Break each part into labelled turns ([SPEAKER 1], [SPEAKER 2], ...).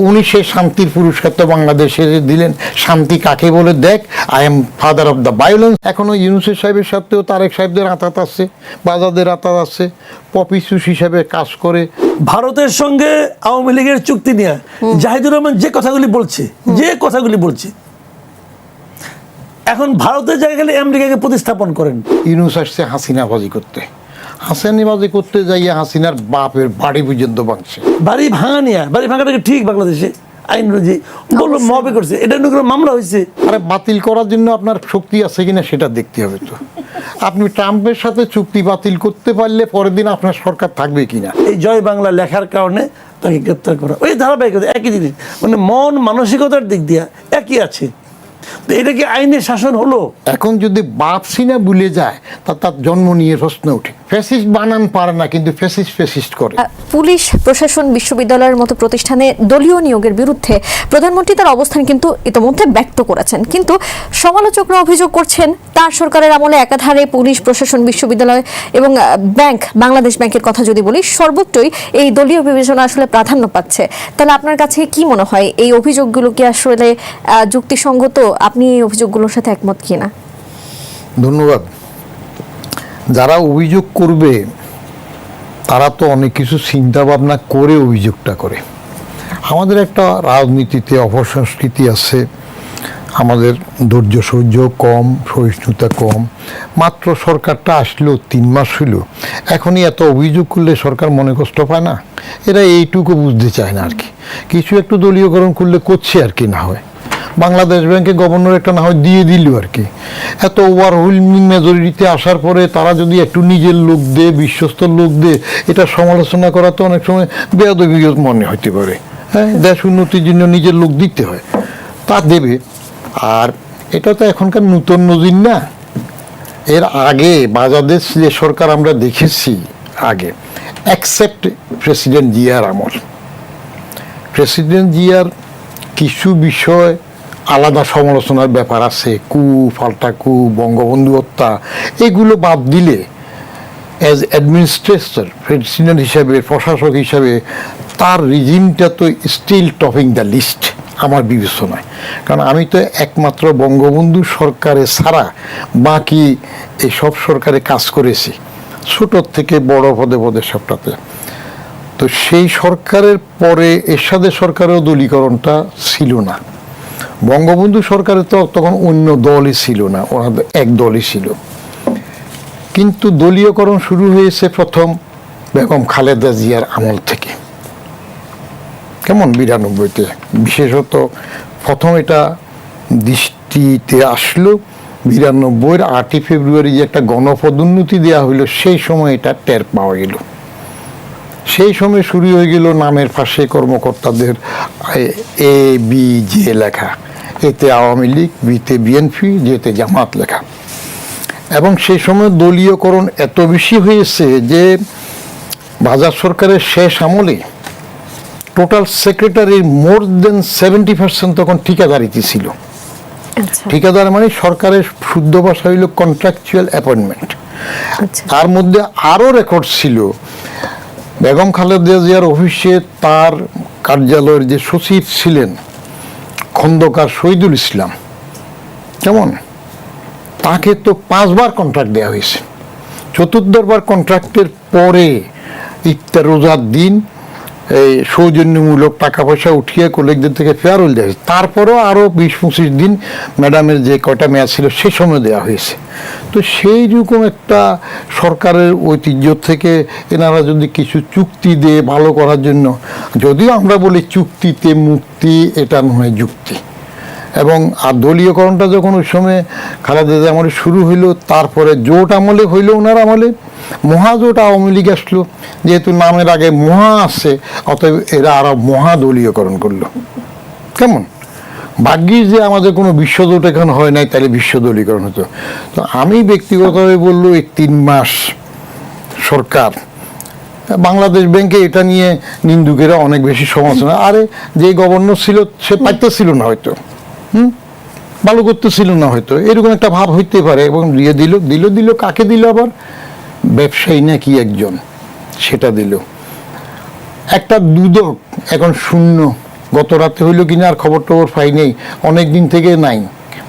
[SPEAKER 1] উনি সেই শান্তির পুরস্কার তো বাংলাদেশে দিলেন। শান্তি কাকে বলে দেখ, I am father of the violence. এখনো ইউনূস সাহেবের সাথেও তারেক সাহেবদের আঁতাত আছে, বাজাদের আঁতাত আছে, পপিসুস হিসাবে কাজ করে।
[SPEAKER 2] ভারতের সঙ্গে আওয়ামী লীগের চুক্তি নিয়ে জাহিদুর রহমান যে কথাগুলি বলছে এখন ভারতের জায়গায় গেলে আমেরিকাকে প্রতিস্থাপন করেন।
[SPEAKER 1] ইউনূস আসছে হাসিনাবাজি করতে, হাসিনাবাজি করতে যাইয়া হাসিনার বাপের বাড়ি পর্যন্ত ভাঙছে।
[SPEAKER 2] বাড়ি ভাঙাটাকে ঠিক বাংলাদেশে আইন অনুযায়ী বললো মবে করছে, এটা নিয়ে কোনো মামলা হয়েছে।
[SPEAKER 1] আরে বাতিল করার জন্য আপনার শক্তি আছে কিনা সেটা দেখতে হবে। তো আপনি ট্রাম্পের সাথে চুক্তি বাতিল করতে পারলে পরের দিন আপনার সরকার থাকবে কিনা।
[SPEAKER 2] এই জয় বাংলা লেখার কারণে তাকে গ্রেপ্তার করা, ওই ধারাবাহিকতা একই জিনিস, মানে মন মানসিকতার দিক দিয়ে একই আছে। তো এটা কি আইনের শাসন হলো?
[SPEAKER 1] এখন যদি বাপ সিনা ভুলে যায় তার জন্ম নিয়ে প্রশ্ন ওঠে। ফ্যাসিস্ট বানান পারে না, কিন্তু ফ্যাসিস্ট করে।
[SPEAKER 3] পুলিশ প্রশাসন বিশ্ববিদ্যালয়ের মতো প্রতিষ্ঠানে দলীয় নিয়োগের বিরুদ্ধে প্রধানমন্ত্রী তার অবস্থান কিন্তু ইতোমধ্যে ব্যক্ত করেছেন, কিন্তু সমালোচকরা অভিযোগ করছেন তার সরকারের আমলে একাধারে পুলিশ প্রশাসন বিশ্ববিদ্যালয় এবং ব্যাংক, বাংলাদেশ ব্যাংকের কথা যদি বলি, সর্বত্রই এই দলীয় বিবেচনা আসলে প্রাধান্য পাচ্ছে। তাহলে আপনার কাছে কি মনে হয়, এই অভিযোগগুলো কি আসলে যুক্তিসঙ্গত? আপনি এই অভিযোগগুলোর সাথে একমত কিনা?
[SPEAKER 1] ধন্যবাদ। যারা অভিযোগ করবে তারা তো অনেক কিছু চিন্তা ভাবনা করে অভিযোগটা করে। আমাদের একটা রাজনীতিতে অপসংস্কৃতি আছে, আমাদের ধৈর্য সহ্য কম, সহিষ্ণুতা কম। মাত্র সরকারটা আসলো 3 মাস হইল, এখনই এত অভিযোগ করলে সরকার মনে কষ্ট পায় না? এরা এইটুকু বুঝতে চায় না আর কি। কিছু একটু দলীয়করণ করলে করছে আর কি, না হয় বাংলাদেশ ব্যাংকে গভর্নর একটা না হয় দিয়ে দিল আর কি। এত ওভারওয়েলমিং মেজরিটিতে আসার পরে তারা যদি একটু নিজের লোক দে, বিশ্বস্ত লোক দে, এটা সমালোচনা করা তো অনেক সময় বেয়াদবি মনে হতে পারে। হ্যাঁ, দেশ উন্নতির জন্য নিজের লোক দিতে হয়, তা দেবে। আর এটা তো এখনকার নতুন নজির না। এর আগে বাংলাদেশ যে সরকার আমরা দেখেছি আগে, অ্যাকসেপ্ট প্রেসিডেন্ট জিয়ার আমল, প্রেসিডেন্ট জিয়ার কিছু বিষয় আলাদা সমালোচনার ব্যাপার আছে, ফাল্টা বঙ্গবন্ধু হত্যা, এগুলো বাদ দিলে অ্যাজ অ্যাডমিনিস্ট্রেটর, প্রেসিডেন্ট হিসাবে, প্রশাসক হিসাবে তার রিজিমটা তো স্টিল টপিং দ্য লিস্ট আমার বিবেচনায়। কারণ আমি তো একমাত্র বঙ্গবন্ধু সরকারে ছাড়া বাকি এই সব সরকারে কাজ করেছি, ছোটোর থেকে বড় পদে পদে সবটাতে। তো সেই সরকারের পরে এরশাদের সরকারেও দলীকরণটা ছিল না। বঙ্গবন্ধু সরকারে তো তখন অন্য দলই ছিল না, ওরা এক দলই ছিল। কিন্তু দলীয়করণ শুরু হয়েছে প্রথম বেগম খালেদা জিয়ার আমল থেকে। কেমন 92-তে বিশেষত প্রথম এটা দৃষ্টিতে আসলো। 92-এর 8ই ফেব্রুয়ারি যে একটা গণপদোন্নতি দেওয়া হইলো, সেই সময় এটা টের পাওয়া গেল। সেই সময় শুরু হয়ে গেল নামের পাশে কর্মকর্তাদের এ বি জে লেখা, এতে আওয়ামী লীগ, বিতে বিএনপি, জেতে জামাত লেখা। এবং সেই সময় দলীয়করণ এত বেশি হয়েছে যে বাজার সরকারের শেষ আমলে টোটাল সেক্রেটারির মোর দেন 70% তখন ঠিকাদারিতে ছিল। ঠিকাদার মানে সরকারের শুদ্ধ ভাষা হইল কন্ট্রাকচুয়াল অ্যাপয়েন্টমেন্ট। তার মধ্যে আরও রেকর্ড ছিল, বেগম খালেদা জিয়ার অফিসে তার কার্যালয়ের যে সচিব ছিলেন খন্দকার শহীদুল ইসলাম, কেমন, তাকে তো 5 বার কন্ট্রাক্ট দেওয়া হয়েছে। 74বার কন্ট্রাক্টের পরে ইফতার রোজার দিন এই সৌজন্যমূলক টাকা পয়সা উঠিয়ে কলিগদের থেকে ফেয়ারওয়েল দেওয়া হয়েছে। তারপরেও আরও 20-25 দিন ম্যাডামের যে কয়টা মেয়াদ ছিল সে সময় দেওয়া হয়েছে। তো সেই রকম একটা সরকারের ঐতিহ্য থেকে এনারা যদি কিছু চুক্তি দিয়ে ভালো করার জন্য, যদিও আমরা বলি চুক্তিতে মুক্তি, এটা নয় যুক্তি। এবং আর দলীয়করণটা যখন ওই সময় খালেদা জিয়া আমলে শুরু হইল, তারপরে জোট আমলে হইল, ওনার আমলে মহাজোট আওয়ামী লীগ আসলো, যেহেতু নামের আগে মহা আছে অতএব এরা আরো মহাদলীয়করণ করলো। কেমন ভাগ্যিস যে আমাদের কোনো বিশ্বজোট এখন হয় নাই, তাহলে বিশ্বদলীয়করণ হতো। তো আমি ব্যক্তিগতভাবে বললো এই 3 মাস সরকার বাংলাদেশ ব্যাংকে এটা নিয়ে নিন্দুকেরা অনেক বেশি সমালোচনা, আরে যে গভর্নর ছিল সে পাইতেছিল না হয়তো, ভালো করতেছিল না হয়তো, এরকম একটা ভাব হইতে পারে। এবং দিয়ে দিল কাকে দিল, আবার ব্যবসায়ী নাকি একজন, সেটা দিল। একটা দুদক এখন শূন্য, গত রাতে হইলো কিনা আর খবর টবর পাই নেই, অনেক দিন থেকে নাই,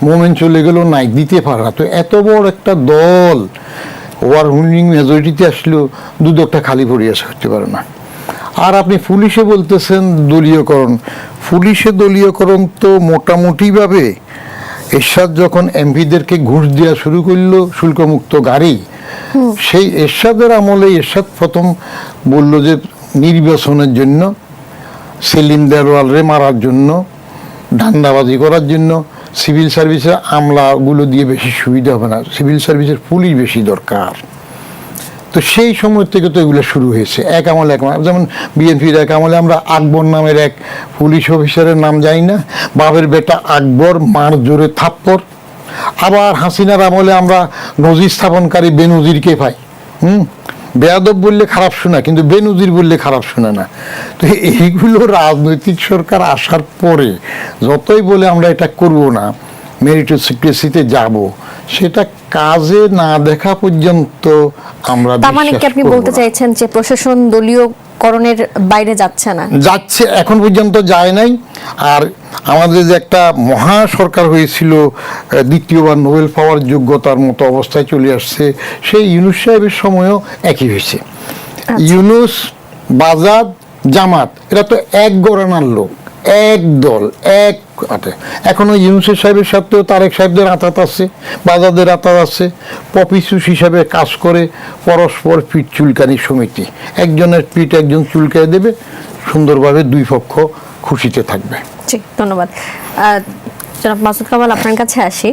[SPEAKER 1] মোমেন্ট চলে গেল, নাই, দিতে পারে না। তো এত বড় একটা দল ওভারওয়েলমিং মেজরিটিতে আসলেও দুদকটা খালি পড়িয়াছে, হতে পারে না। আর আপনি পুলিশে বলতেছেন দলীয়করণ, পুলিশে দলীয়করণ তো মোটামুটিভাবে এরশাদ যখন এমপিদেরকে ঘুষ দেওয়া শুরু করলো শুল্কমুক্ত গাড়ি, সেই এরশাদের আমলে এরশাদ প্রথম বলল যে নির্বাচনের জন্য, সেলিম দেওয়ালরে মারার জন্য, ধান্দাবাজি করার জন্য সিভিল সার্ভিসের আমলাগুলো দিয়ে বেশি সুবিধা হবে না, সিভিল সার্ভিসের পুলিশ বেশি দরকার। তো সেই সময় থেকে তো এগুলো শুরু হয়েছে এক আমলে। যেমন বিএনপির এক আমলে আমরা আকবর নামের এক পুলিশ অফিসারের নাম জানি না, বাপের বেটা আকবর, মার জোরে থাপ্পর। আবার হাসিনার আমলে আমরা নজির স্থাপনকারী বেনজিরকে পাই। বেয়াদব বললে খারাপ শোনা, কিন্তু বেনজির বললে খারাপ শোনা না। তো এইগুলো রাজনৈতিক সরকার আসার পরে যতই বলে আমরা এটা করব না, মেরিটোক্রেসিতে যাব, সেটা কাজে না দেখা পর্যন্ত আমরা
[SPEAKER 3] তার মানে কি
[SPEAKER 1] বিশ্বাস
[SPEAKER 3] আপনি
[SPEAKER 1] করব
[SPEAKER 3] বলতে
[SPEAKER 1] না।
[SPEAKER 3] চাইছেন যে প্রশাসন দলীয়করণের বাইরে যাচ্ছে না?
[SPEAKER 1] যাচ্ছে, এখন পর্যন্ত যায় নাই। আর আমাদের যে একটা মহা সরকার হয়েছিল, দ্বিতীয়বার নোবেল পাওয়ার যোগ্যতার মতো অবস্থায় চলে আসছে, সেই ইউনূস সাহেবের সময়ও একই হয়েছে। ইউনূস, বাজাদ, জামাত এরা তো এক গড়ানার লোক, এক দল, এক আটে। এখনো ইউনূসের সাহেবের সাথেও তারেক সাহেবদের আঁতাত আছে, বাজাদের আঁতাত আছে। পপিসুস হিসাবে কাজ করে পরস্পর পিঠ চুলকানি সমিতি, একজনের পিঠ একজন চুলকায় দেবে, সুন্দরভাবে দুই পক্ষ খুশিতে থাকবে।
[SPEAKER 3] জি, ধন্যবাদ। জনাব মাসুদ কামাল, আপনার কাছে আসি।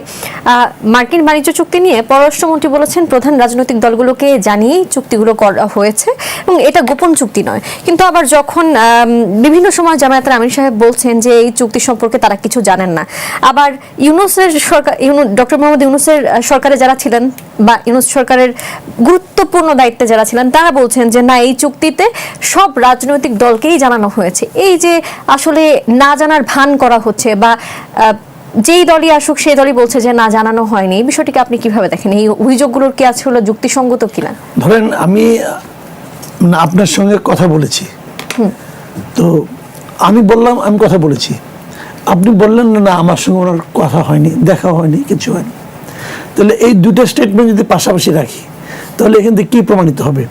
[SPEAKER 3] মার্কিন বাণিজ্য চুক্তি নিয়ে পররাষ্ট্রমন্ত্রী বলেছেন প্রধান রাজনৈতিক দলগুলোকে জানিয়েই চুক্তিগুলো করা হয়েছে এবং এটা গোপন চুক্তি নয়। কিন্তু আবার যখন বিভিন্ন সময় জামায়াতের আমির সাহেব বলছেন যে এই চুক্তি সম্পর্কে তারা কিছু জানেন না, আবার ইউনূসের সরকার, ডক্টর মোহাম্মদ ইউনূসের সরকারে যারা ছিলেন বা ইউনূস সরকারের গুরুত্বপূর্ণ দায়িত্বে যারা ছিলেন তারা বলছেন যে না, এই চুক্তিতে সব রাজনৈতিক দলকেই জানানো হয়েছে। এই যে আসলে না জানার ভান করা হচ্ছে বা যেই দলই আসুক সেই দলই বলছে যে না, জানানো হয়নি, এই বিষয়টিকে আপনি কিভাবে দেখেন? এই অভিযোগগুলোর কি আসলে যুক্তিসঙ্গত কিনা?
[SPEAKER 2] ধরেন আমি আপনার সঙ্গে কথা বলেছি, তো আমি বললাম আমি কথা বলেছি, আপনি বললেন না আমার সঙ্গে ওনার কথা হয়নি, দেখা হয়নি, কিছু হয়নি। তাহলে এই দুটো স্টেটমেন্ট যদি পাশাপাশি রাখি, তাহলে এখান থেকে কি প্রমাণিত হবে?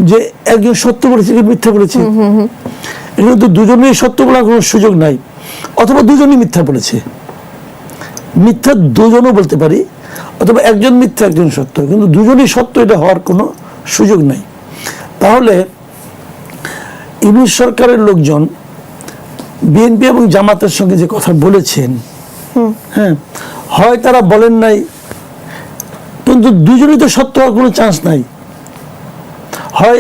[SPEAKER 2] যে একজন সত্য বলেছে কি মিথ্যা বলেছে? এখানে তো দুজনেই সত্য বলার কোনো সুযোগ নাই, অথবা দুজনই মিথ্যা বলেছে। মিথ্যা দুজনও বলতে পারি, অথবা একজন মিথ্যা একজন সত্য, কিন্তু দুজনই সত্য এটা হওয়ার কোনো সুযোগ নাই। তাহলে ইউনূস সরকারের লোকজন বিএনপি এবং জামাতের সঙ্গে যে কথা বলেছেন, হ্যাঁ, হয় তারা বলেন নাই, কিন্তু দুজনই তো সত্য হওয়ার কোনো চান্স নাই। হয়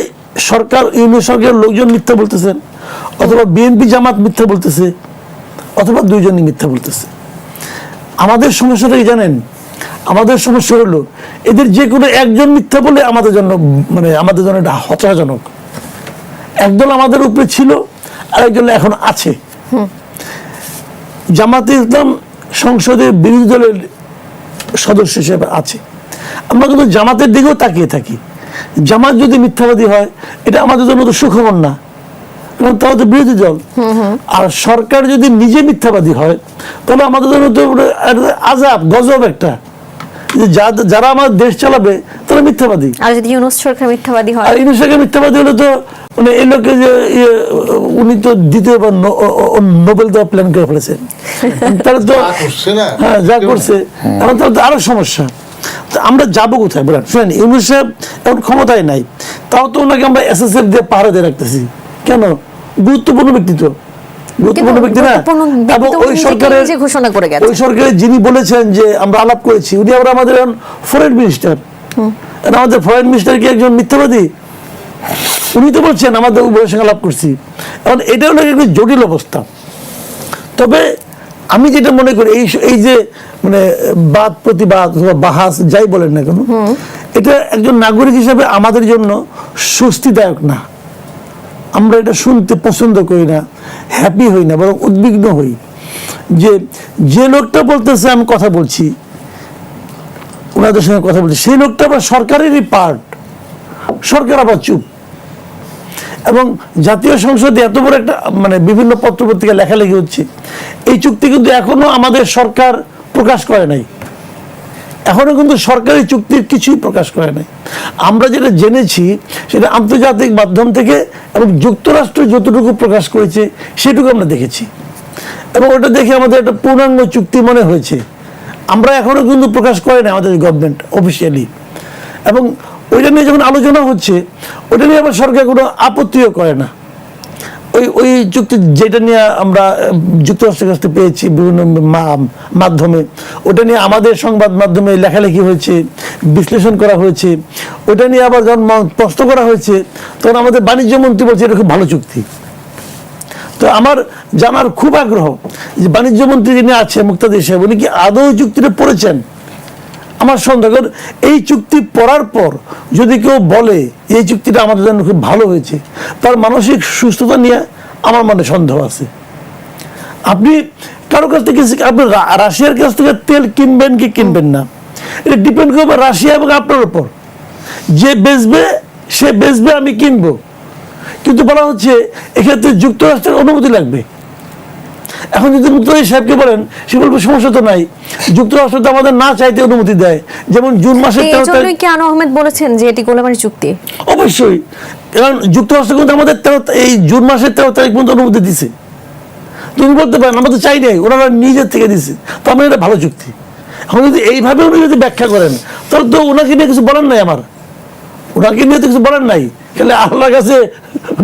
[SPEAKER 2] সরকার, ইউনূস সরকারের লোকজন মিথ্যা বলতেছেন, অথবা বিএনপি জামাত মিথ্যা বলতেছে, অথবা দুইজনই মিথ্যা বলতেছে। আমাদের সমস্যাটা কি জানেন? আমাদের সমস্যা হলো এদের যে কোনো একজন মিথ্যা বলে আমাদের জন্য, মানে আমাদের জন্য এটা হতাশাজনক। একদল আমাদের উপরে ছিল, আর একজন এখন আছে। জামাতে ইসলাম সংসদের বিরোধী দলের সদস্য হিসেবে আছে। আমরা কিন্তু জামাতের দিকেও তাকিয়ে থাকি। জামাত যদি মিথ্যাবাদী হয়, এটা আমাদের জন্য তো সুখবর না, কারণ তারা তো বিরোধী দল। আর সরকার যদি নিজে মিথ্যাবাদী হয়, তাহলে আমাদের জন্য তো আযাব, গজব একটা, যারা আমার দেশ চালাবে তারা মিথ্যাবাদী।
[SPEAKER 3] আর যদি ইউনূস সরকার মিথ্যাবাদী হয়,
[SPEAKER 2] আর ইউনূস সরকার মিথ্যাবাদী হলে তো মানে এই লোকে যে উনি তো দ্বিতীয়বার নোবেল দেওয়া প্ল্যান করে ফেলেছেন। তারা তো হ্যাঁ যা করছে, এখন তাহলে তো আরো সমস্যা। আমরা যাবো কোথায় বলেন? শুনেন, ইউনূস সাহেব এখন ক্ষমতায় নাই, তাও তো ওনাকে আমরা এসএসএফ দিয়ে পাহারা দিয়ে রাখতেছি কেন? গুরুত্বপূর্ণ ব্যক্তিত্ব, গুরুত্বপূর্ণ ব্যক্তি না? এবং ওই সরকারের
[SPEAKER 3] ঘোষণা করে গেছে,
[SPEAKER 2] ওই সরকারের যিনি বলেছেন যে আমরা আলাপ করেছি, উনি আবার আমাদের ফরেন মিনিস্টার। আমাদের ফরেন মিনিস্টার কি একজন মিথ্যাবাদী? উনি তো বলছেন আমাদের উভয়ের সঙ্গে আলাপ করছি। এখন এটা হলো একটি জটিল অবস্থা। তবে আমি যেটা মনে করি, এই যে মানে বাদ প্রতিবাদ অথবা বাহাস যাই বলেন না কেন, এটা একজন নাগরিক হিসেবে আমাদের জন্য স্বস্তিদায়ক না। আমরা এটা শুনতে পছন্দ করি না, হ্যাপি হই না, বরং উদ্বিগ্ন হই যে লোকটা বলতেছে আমি কথা বলছি, ওনাদের সঙ্গে কথা বলছি, সেই লোকটা আবার সরকারেরই পার্ট, সরকার আবার চুপ। এবং জাতীয় সংসদে এত বড় একটা মানে বিভিন্ন পত্রপত্রিকা লেখালেখি হচ্ছে, এই চুক্তি কিন্তু এখনো আমাদের সরকার প্রকাশ করে নাই। এখনো কিন্তু সরকারি চুক্তির কিছুই প্রকাশ করে নাই। আমরা যেটা জেনেছি সেটা আন্তর্জাতিক মাধ্যম থেকে এবং যুক্তরাষ্ট্র যতটুকু প্রকাশ করেছে সেটুকু আমরা দেখেছি, এবং ওটা দেখে আমাদের একটা পূর্ণাঙ্গ চুক্তি মনে হয়েছে। আমরা এখনো কিন্তু প্রকাশ করে না আমাদের গভর্নমেন্ট অফিসিয়ালি, এবং ওইটা নিয়ে যখন আলোচনা হচ্ছে ওইটা নিয়ে আবার সরকার কোনো আপত্তিও করে না। ওই চুক্তি যেটা নিয়ে আমরা যুক্তরাষ্ট্রের কাছ থেকে পেয়েছি বিভিন্ন মাধ্যমে, ওটা নিয়ে আমাদের সংবাদ মাধ্যমে লেখালেখি হয়েছে, বিশ্লেষণ করা হয়েছে। ওটা নিয়ে আবার যখন প্রশ্ন করা হয়েছে তখন আমাদের বাণিজ্য মন্ত্রী বলছে এটা খুব ভালো চুক্তি। তো আমার জানার খুব আগ্রহ যে বাণিজ্য মন্ত্রী যিনি আছে মুক্তাদির সাহেব, উনি কি আদৌ চুক্তিটা পড়েছেন? আমার সন্দেহ, এই চুক্তি পড়ার পর যদি কেউ বলে এই চুক্তিটা আমাদের জন্য খুব ভালো হয়েছে, তার মানসিক সুস্থতা নিয়ে আমার মনে সন্দেহ আছে। আপনি কারো কাছ থেকে, আপনি রাশিয়ার কাছ থেকে তেল কিনবেন কি কিনবেন না, এটা ডিপেন্ড করবে রাশিয়া এবং আপনার উপর। যে বেচবে সে বেচবে, আমি কিনবো, কিন্তু বলা হচ্ছে এক্ষেত্রে যুক্তরাষ্ট্রের অনুমতি লাগবে। এখন যদি মুক্তাদির সাহেবকে বলেন, সে বলবে সমস্যা তো নাই, যুক্তরাষ্ট্র তো আমাদের না চাইতে অনুমতি দেয়। যেমন জুন মাসের 13 তারিখ
[SPEAKER 3] কি আনোয়ার আহমেদ বলেছেন যে এটি গোলাবারি চুক্তি?
[SPEAKER 2] অবশ্যই, কারণ যুক্তরাষ্ট্র কিন্তু আমাদের এই জুন মাসের 13 তারিখ পর্যন্ত অনুমতি দিছে। তুমি বলতে পারেন আমরা তো চাই নাই, ওনারা নিজের থেকে দিছে, তো আমার এটা ভালো চুক্তি। এখন যদি এইভাবে উনি যদি ব্যাখ্যা করেন তাহলে তো ওনাকে নিয়ে কিছু বলার নাই, আমার ওনাকে নিয়ে তো কিছু বলার নাই। তাহলে আল্লাহর কাছে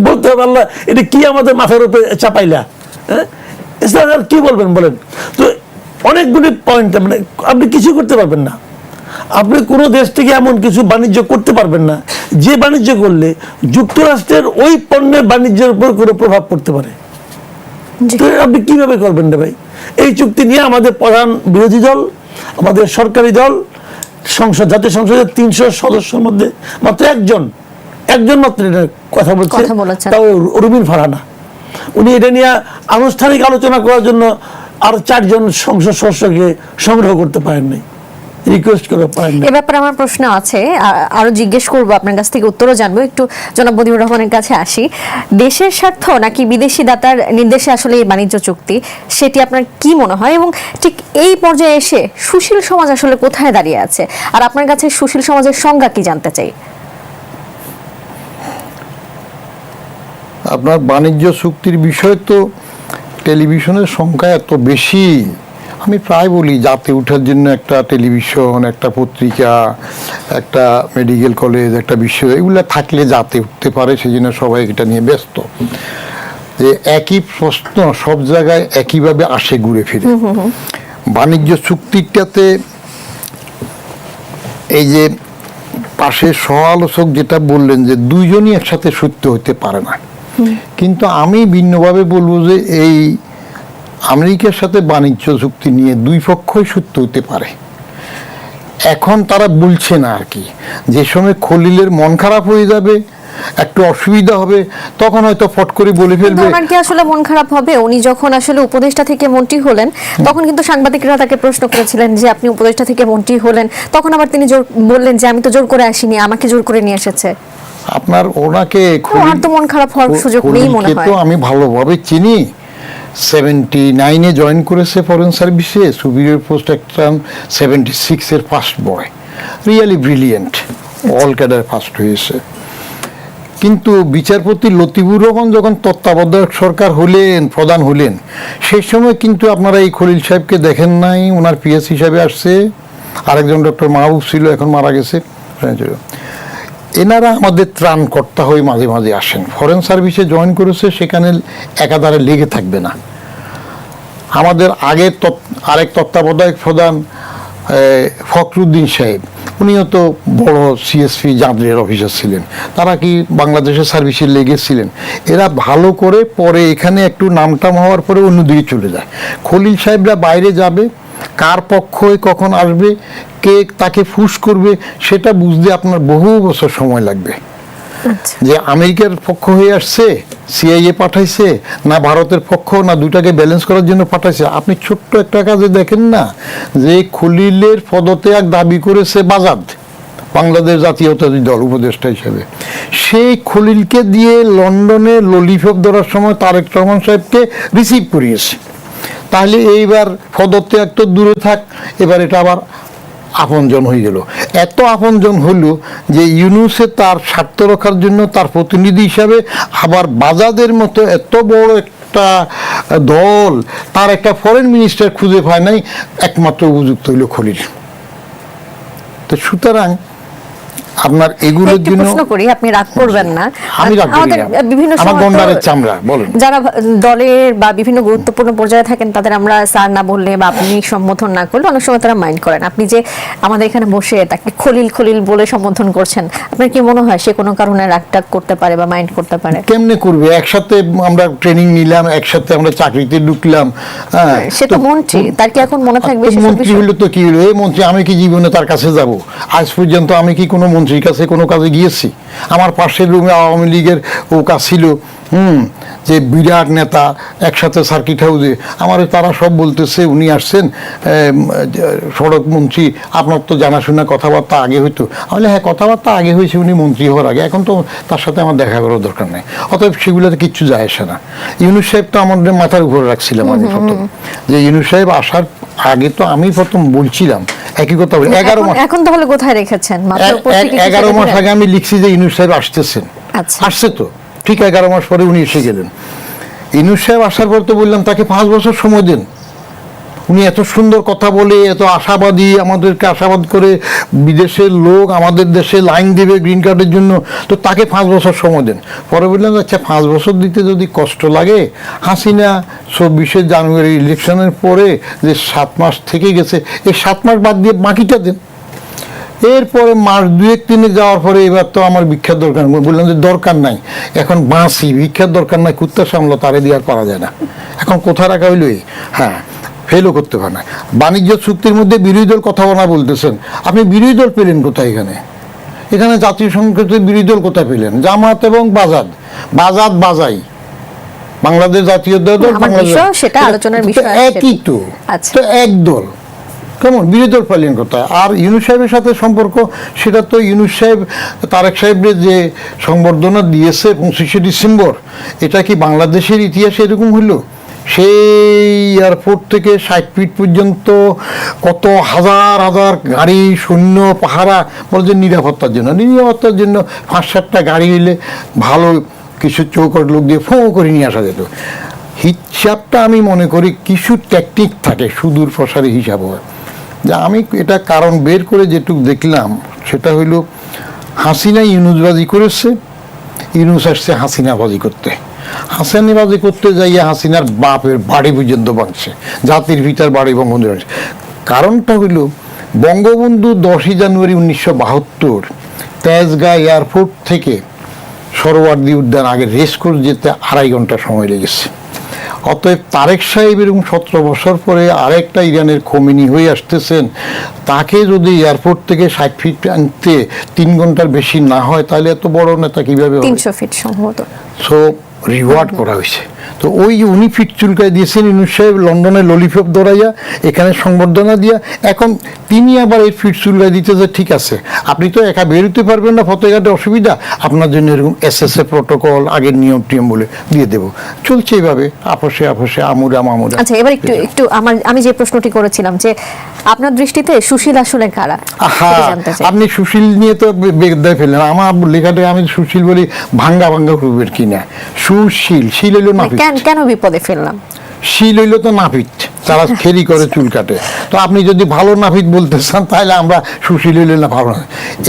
[SPEAKER 2] বলতে হবে, আল্লাহ এটা কি আমাদের মাথার উপরে চাপাইলা, হ্যাঁ আর কি বলবেন বলেন? তো অনেকগুলি পয়েন্ট, মানে আপনি কিছু করতে পারবেন না। আপনি কোনো দেশ থেকে এমন কিছু বাণিজ্য করতে পারবেন না যে বাণিজ্য করলে যুক্তরাষ্ট্রের ওই পণ্যের বাণিজ্যের উপর কোনো প্রভাব পড়তে পারে। তো আপনি কিভাবে করবেন না ভাই? এই চুক্তি নিয়ে আমাদের প্রধান বিরোধী দল, আমাদের সরকারি দল, সংসদ, জাতীয় সংসদের 300 সদস্যের মধ্যে মাত্র একজন মাত্র এটা কথা বলছে, তাও রুমিন ফারহানা। উনি এটা নিয়ে আনুষ্ঠানিক আলোচনা করার জন্য আর 4 জন সংসদ সদস্যকে সংগ্রহ করতে পারেন নাই, রিকোয়েস্ট করে পারেন না।
[SPEAKER 3] এ ব্যাপারে আমার প্রশ্ন আছে, আরো জিজ্ঞেস করবো, আপনার কাছ থেকে উত্তরও জানবো। একটু জনাব মজিবুর রহমানের কাছে আসি। দেশের স্বার্থ নাকি বিদেশি দাতার নির্দেশে আসলে এই বাণিজ্য চুক্তি, সেটি আপনার কি মনে হয়? এবং ঠিক এই পর্যায়ে এসে সুশীল সমাজ আসলে কোথায় দাঁড়িয়ে আছে? আর আপনার কাছে সুশীল সমাজের সংজ্ঞা কি জানতে চাই।
[SPEAKER 1] আপনার বাণিজ্য চুক্তির বিষয় তো টেলিভিশনের সংখ্যা এত বেশি, আমি প্রায় বলি জাতে ওঠার জন্য একটা টেলিভিশন, একটা পত্রিকা, একটা মেডিকেল কলেজ, একটা বিশ্ববিদ্যালয়, এগুলো থাকলে জাতে উঠতে পারে, সেই জন্য সবাই এটা নিয়ে ব্যস্ত। যে একই প্রশ্ন সব জায়গায় একইভাবে আসে ঘুরে ফিরে। বাণিজ্য চুক্তিটাতে এই যে পাশের সহ আলোচক যেটা বললেন যে দুইজনই একসাথে সত্য হতে পারে না, কিন্তু আমি ভিন্নভাবে বলবো যে এই আমেরিকার সাথে বাণিজ্য চুক্তি নিয়ে দুই পক্ষই সত্য হতে পারে। এখন তারা বলছে না আর কি, যে সময় খলিলের মন খারাপ হয়ে যাবে, একটু অসুবিধা হবে, তখন হয়তো ফট করে বলে ফেলবে।
[SPEAKER 3] ওনার কি আসলে মন খারাপ হবে? উনি যখন আসলে উপদেষ্টা থেকে মন্ত্রী হলেন তখন কিন্তু সাংবাদিকরা তাকে প্রশ্ন করেছিলেন যে আপনি উপদেষ্টা থেকে মন্ত্রী হলেন, তখন আবার তিনি বললেন যে আমি তো জোর করে আসিনি, আমাকে জোর করে নিয়ে এসেছে।
[SPEAKER 1] আপনার ওনাকে
[SPEAKER 3] ওনার তো মন খারাপ হওয়ার সুযোগ নেই মনে হয়।
[SPEAKER 1] তো আমি ভালোভাবে চিনি, 79-এ জয়েন করেছে ফরেন সার্ভিসে, সুপিরিয়র পোস্ট একটা 76-এর first boy, really brilliant, all cadre first হয়েছে। কিন্তু বিচারপতি লতিফুর রহমান যখন তত্ত্বাবধায়ক সরকার হলেন, প্রধান হলেন, সেই সময় কিন্তু আপনারা এই খলিল সাহেবকে দেখেন নাই, ওনার পিএস হিসাবে আসছে, আরেকজন ডক্টর মাহবুব ছিল, এখন মারা গেছে। এনারা আমাদের ত্রাণকর্তা হয়ে মাঝে মাঝে আসেন, ফরেন সার্ভিসে জয়েন করেছে, সেখানে একাধারে লেগে থাকবে না। আমাদের আগের আরেক তত্ত্বাবধায়ক প্রধান ফখরুদ্দিন সাহেব, উনিও তো বড় সিএসপি জাঁদরের অফিসার ছিলেন, তারা কি বাংলাদেশের সার্ভিসে লেগেছিলেন। এরা ভালো করে পরে এখানে একটু নামটাম হওয়ার পরে অন্যদিকে চলে যায়। খলিল সাহেবরা বাইরে যাবে, কার পক্ষে কখন আসবে, কে তাকে ফুস করবে, সেটা বুঝতে আপনার বহু বছর সময় লাগবে। যে আমেরিকার পক্ষ হয়ে আসছে, সিআইএ পাঠাইছে, না ভারতের পক্ষ, না দুটাকে ব্যালেন্স করার জন্য পাঠাইছে। আপনি ছোট্ট একটা কাজে দেখেন না যে খলিলের পদত্যাগ দাবি করেছে বাজাদ, বাংলাদেশ জাতীয়তাবাদী দল উপদেষ্টা হিসেবে, সেই খলিলকে দিয়ে লন্ডনে ললিপপ ধরার সময় তারেক রহমান সাহেবকে রিসিভ করিয়েছে। তাহলে এইবার পদত্যাগ তো দূরে থাক, এবার এটা আবার আপনজন হয়ে গেল। এত আপনজন হলো যে ইউনূসে তার স্বার্থ রক্ষার জন্য তার প্রতিনিধি হিসাবে আবার বাজাদের মতো এত বড় একটা দল, তার একটা ফরেন মিনিস্টার খুঁজে পায় নাই, একমাত্র উপযুক্ত হইল খলিল। তো সুতরাং আপনার এগুলোর
[SPEAKER 3] একটু
[SPEAKER 1] জন্য
[SPEAKER 3] প্রশ্ন করি, আপনি রাগ করবেন না।
[SPEAKER 1] আমি রাগ করি
[SPEAKER 3] আমাদের
[SPEAKER 1] না।
[SPEAKER 3] বিভিন্ন
[SPEAKER 1] আমার
[SPEAKER 3] সময় তো
[SPEAKER 1] গন্ডারের চামড়া, বলেন।
[SPEAKER 3] যারা দলের বা বিভিন্ন গুরুত্বপূর্ণ পর্যায়ে থাকেন তাদের আমরা স্যার না বললে বা আপনি সম্বোধন না করলে অনেক সময় তারা মাইন্ড করেন। আপনি যে আমাদের এখানে বসে তাকে খলিল খলিল বলে সম্বোধন করছেন, আপনার কি মনে হয় সে কোনো কারণে রাগটাগ করতে পারে বা মাইন্ড করতে পারে?
[SPEAKER 1] কেমনে করবে? একসাথে আমরা ট্রেনিং নিলাম, একসাথে আমরা চাকরিতে ঢুকলাম। হ্যাঁ,
[SPEAKER 3] সে তো মন্ত্রী, তার কি এখন মনে থাকবে সেসব
[SPEAKER 1] মন্ত্রী
[SPEAKER 3] বিষয়?
[SPEAKER 1] হইলো তো কি হলো? এই মন্ত্রী, আমি কি জীবনে তার কাছে যাব? আজ পর্যন্ত আমি কি কোনো মন্ত্রীর কাছে কোনো কাজে গিয়েছি? আমার পাশের রুমে আওয়ামী লীগের ও কাজ ছিল, যে বিরাট নেতা, একসাথে সার্কিট হাউসে আমার তারা সব বলতেছে উনি আসছেন সড়ক মন্ত্রী, আপনার তো জানাশোনা কথাবার্তা আগে হইতো। আমি হ্যাঁ, কথাবার্তা আগে হয়েছে উনি মন্ত্রী হওয়ার আগে, এখন তো তার সাথে আমার দেখা করার দরকার নেই। অতএব সেগুলোতে কিচ্ছু যায় আসে না। ইউনূস সাহেব তো আমাদের মাথার উপরে রাখছিলাম আমি প্রথম, যে ইউনূস সাহেব আসার আগে তো আমি প্রথম বলছিলাম একই কথা বলি। 11 মাস,
[SPEAKER 3] এখন তাহলে কোথায় রেখেছেন? মাথার উপর থেকে কি
[SPEAKER 1] 11 মাস
[SPEAKER 3] ছেড়ে
[SPEAKER 1] আগে আমি লিখছি যে ইউনূস সাহেব আসতেছেন।
[SPEAKER 3] আচ্ছা।
[SPEAKER 1] আসছে তো, ঠিক 11 মাস পরে উনি এসে গেলেন। ইউনূস সাহেব আসার পর তো বললাম তাকে 5 বছর সময় দেন। উনি এত সুন্দর কথা বলে, এত আশাবাদী, আমাদেরকে আশাবাদ করে, বিদেশের লোক আমাদের দেশে লাইন দেবে গ্রিন কার্ডের জন্য, তো তাকে 5 বছর সময় দেন। পরে বললাম আচ্ছা 5 বছর দিতে যদি কষ্ট লাগে, হাসিনা 24শে জানুয়ারি ইলেকশনের পরে যে 7 মাস থেকে গেছে, এই 7 মাস বাদ দিয়ে বাকিটা দেন। এরপরে মাস 2-3 যাওয়ার পরে এবার তো আমার ভিক্ষার দরকার, বললাম যে দরকার নাই, এখন বাঁচি, ভিক্ষার দরকার নাই, কুত্তা সামলো তারে দিয়ে আর পারা যায় না। এখন কোথায় রাখা হইল? হ্যাঁ, ফেলও করতে পারে না। বাণিজ্য চুক্তির মধ্যে বিরোধী দল কথা বলা বলতেছেন, আপনি বিরোধী দল পেলেন কোথায়? এখানে জাতীয় সংসদের বিরোধী দল কোথায় পেলেন? জামাত এবং বাজাই বাংলাদেশ জাতীয় দল,
[SPEAKER 3] সেটা আলোচনার বিষয়,
[SPEAKER 1] একই তো।
[SPEAKER 3] আচ্ছা,
[SPEAKER 1] তো এক দল কেমন বিরোধী দল পাইলেন কোথায়? আর ইউনূস সাহেবের সাথে সম্পর্ক, সেটা তো ইউনূস সাহেব তারেক সাহেবের যে সংবর্ধনা দিয়েছে 25শে ডিসেম্বর, এটা কি বাংলাদেশের ইতিহাসে এরকম হইলো? সেই এয়ারপোর্ট থেকে 60 ফিট পর্যন্ত কত হাজার হাজার গাড়ি, সৈন্য, পাহারা, বলে যে নিরাপত্তার জন্য 5-7টা গাড়ি হইলে ভালো কিছু চৌকট লোক দিয়ে ফোঁ করে নিয়ে আসা যেত। হিসাবটা আমি মনে করি কিছু টেকনিক থাকে, সুদূর প্রসারী হিসাব হয়। যা আমি এটা কারণ বের করে যেটুকু দেখলাম, সেটা হইল হাসিনা ইউনূসবাজি করেছে, ইউনূস আসছে হাসিনাবাজি করতে। হাসিনাবাজি করতে যাইয়া হাসিনার বাপের বাড়ি পর্যন্ত ভাঙছে, জাতির পিতার বাড়ি বঙ্গবন্ধু। কারণটা হইল বঙ্গবন্ধু 10ই জানুয়ারি 1972 তেজগাঁ এয়ারপোর্ট থেকে সরোয়ার্দী উদ্যান আগে রেস করে যেতে 2.5 ঘন্টা সময় লেগেছে। অতএব তারেক সাহেব এরকম 17 বছর পরে আরেকটা ইরানের খোমেনি হয়ে আসতেছেন, তাকে যদি এয়ারপোর্ট থেকে 60 ফিট আনতে 3 ঘন্টার বেশি না হয়, তাহলে এত বড় নেতা কিভাবে হবে?
[SPEAKER 3] 300 ফিট সম্ভবত।
[SPEAKER 1] সো রিওয়ার্ড করা হয়েছে। তো ওই যে উনি ফিট চুলকায় দিয়েছেন ইউনূস সাহেব, লন্ডনে ললিপপ ধরাইয়া, এখানে সংবর্ধনা দিয়া, এখন তিনি আবার এই ফিট চুলকায় দিতেছে। ঠিক আছে, আপনি তো একা বেরোতে পারবেন না, ফতেঘাটে অসুবিধা, আপনার জন্য এরকম SSA প্রটোকল, আগের নিয়ম বলে দিয়ে দেবো। চলছে এইভাবে আপোষে আমুরা মামুরা।
[SPEAKER 3] আচ্ছা, এবার একটু আমি যে প্রশ্নটি করেছিলাম যে আপনার দৃষ্টিতে সুশীল আসলে কারা?
[SPEAKER 1] আপনি সুশীল নিয়ে তো বেগদায় ফেললেন। আমার লেখাটা আমি সুশীল বলি ভাঙ্গা রূপের কিনা। সুশীল, শিল হইল নাপিত।
[SPEAKER 3] কেন বিপদে ফেললাম?
[SPEAKER 1] শিল হইল তো নাপিত, তারা ফেরি করে চুল কাটে। তো আপনি যদি ভালো নাপিত বলতে চান, তাহলে আমরা সুশীল হইলে না ভালো না।